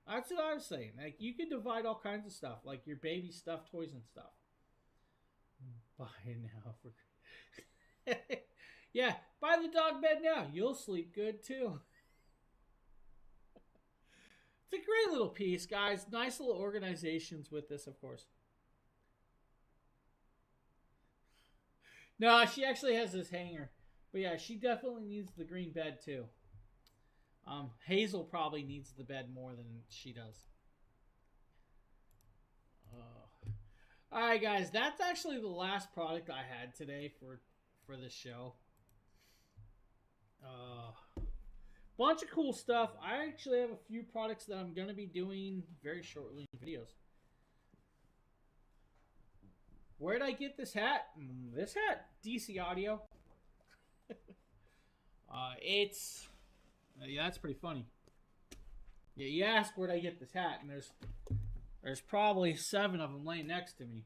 [SPEAKER 1] That's what I was saying. Like, you can divide all kinds of stuff, like your baby stuffed toys and stuff. Buy it now. For... yeah, buy the dog bed now. You'll sleep good too. It's a great little piece, guys. Nice little organizations with this, of course. No, she actually has this hanger. But yeah, she definitely needs the green bed too. Hazel probably needs the bed more than she does. Alright guys, that's actually the last product I had today for this show. Bunch of cool stuff. I actually have a few products that I'm going to be doing very shortly in videos. Where did I get this hat? This hat? DC Audio. Yeah, that's pretty funny. Yeah, you ask where'd I get this hat, and there's probably 7 of them laying next to me.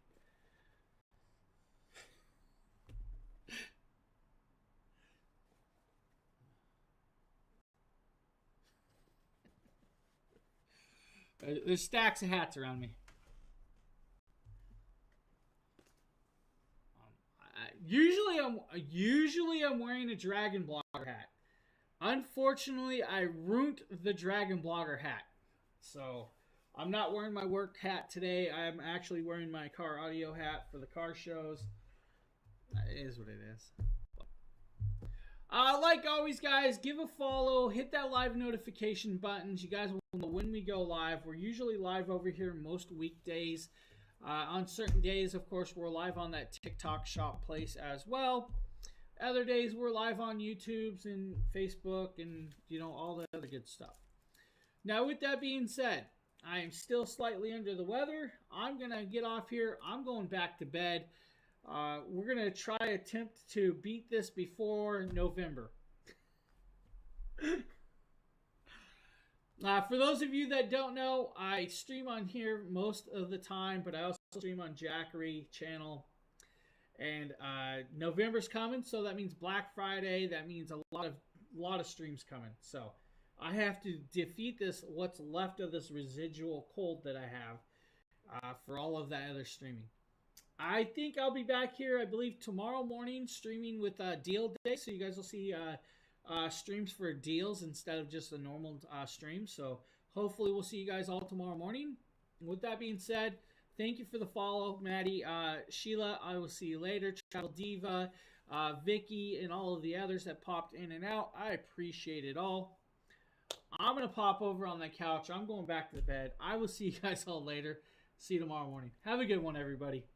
[SPEAKER 1] There's stacks of hats around me.
[SPEAKER 4] Usually I'm wearing a Dragon Blogger hat. Unfortunately, I ruined the Dragon Blogger hat. So, I'm not wearing my work hat today. I'm actually wearing my car audio hat for the car shows. It is what it is. Like always, guys, give a follow. Hit that live notification buttons. You guys will know when we go live. We're usually live over here most weekdays. On certain days, of course, we're live on that TikTok shop place as well. Other days, we're live on YouTube and Facebook and, you know, all the other good stuff. Now, with that being said, I am still slightly under the weather. I'm going to get off here. I'm going back to bed. We're going to attempt to beat this before November. For those of you that don't know, I stream on here most of the time, but I also stream on Jackery channel. And November's coming, so that means Black Friday. That means a lot of streams coming. So I have to defeat what's left of this residual cold that I have for all of that other streaming. I think I'll be back here, I believe, tomorrow morning streaming with Deal Day. So you guys will see streams for deals instead of just a normal stream. So hopefully we'll see you guys all tomorrow morning. With that being said, thank you for the follow, Maddie, Sheila. I will see you later. Travel Diva, Vicky, and all of the others that popped in and out. I appreciate it all. I'm going to pop over on the couch. I'm going back to bed. I will see you guys all later. See you tomorrow morning. Have a good one, everybody.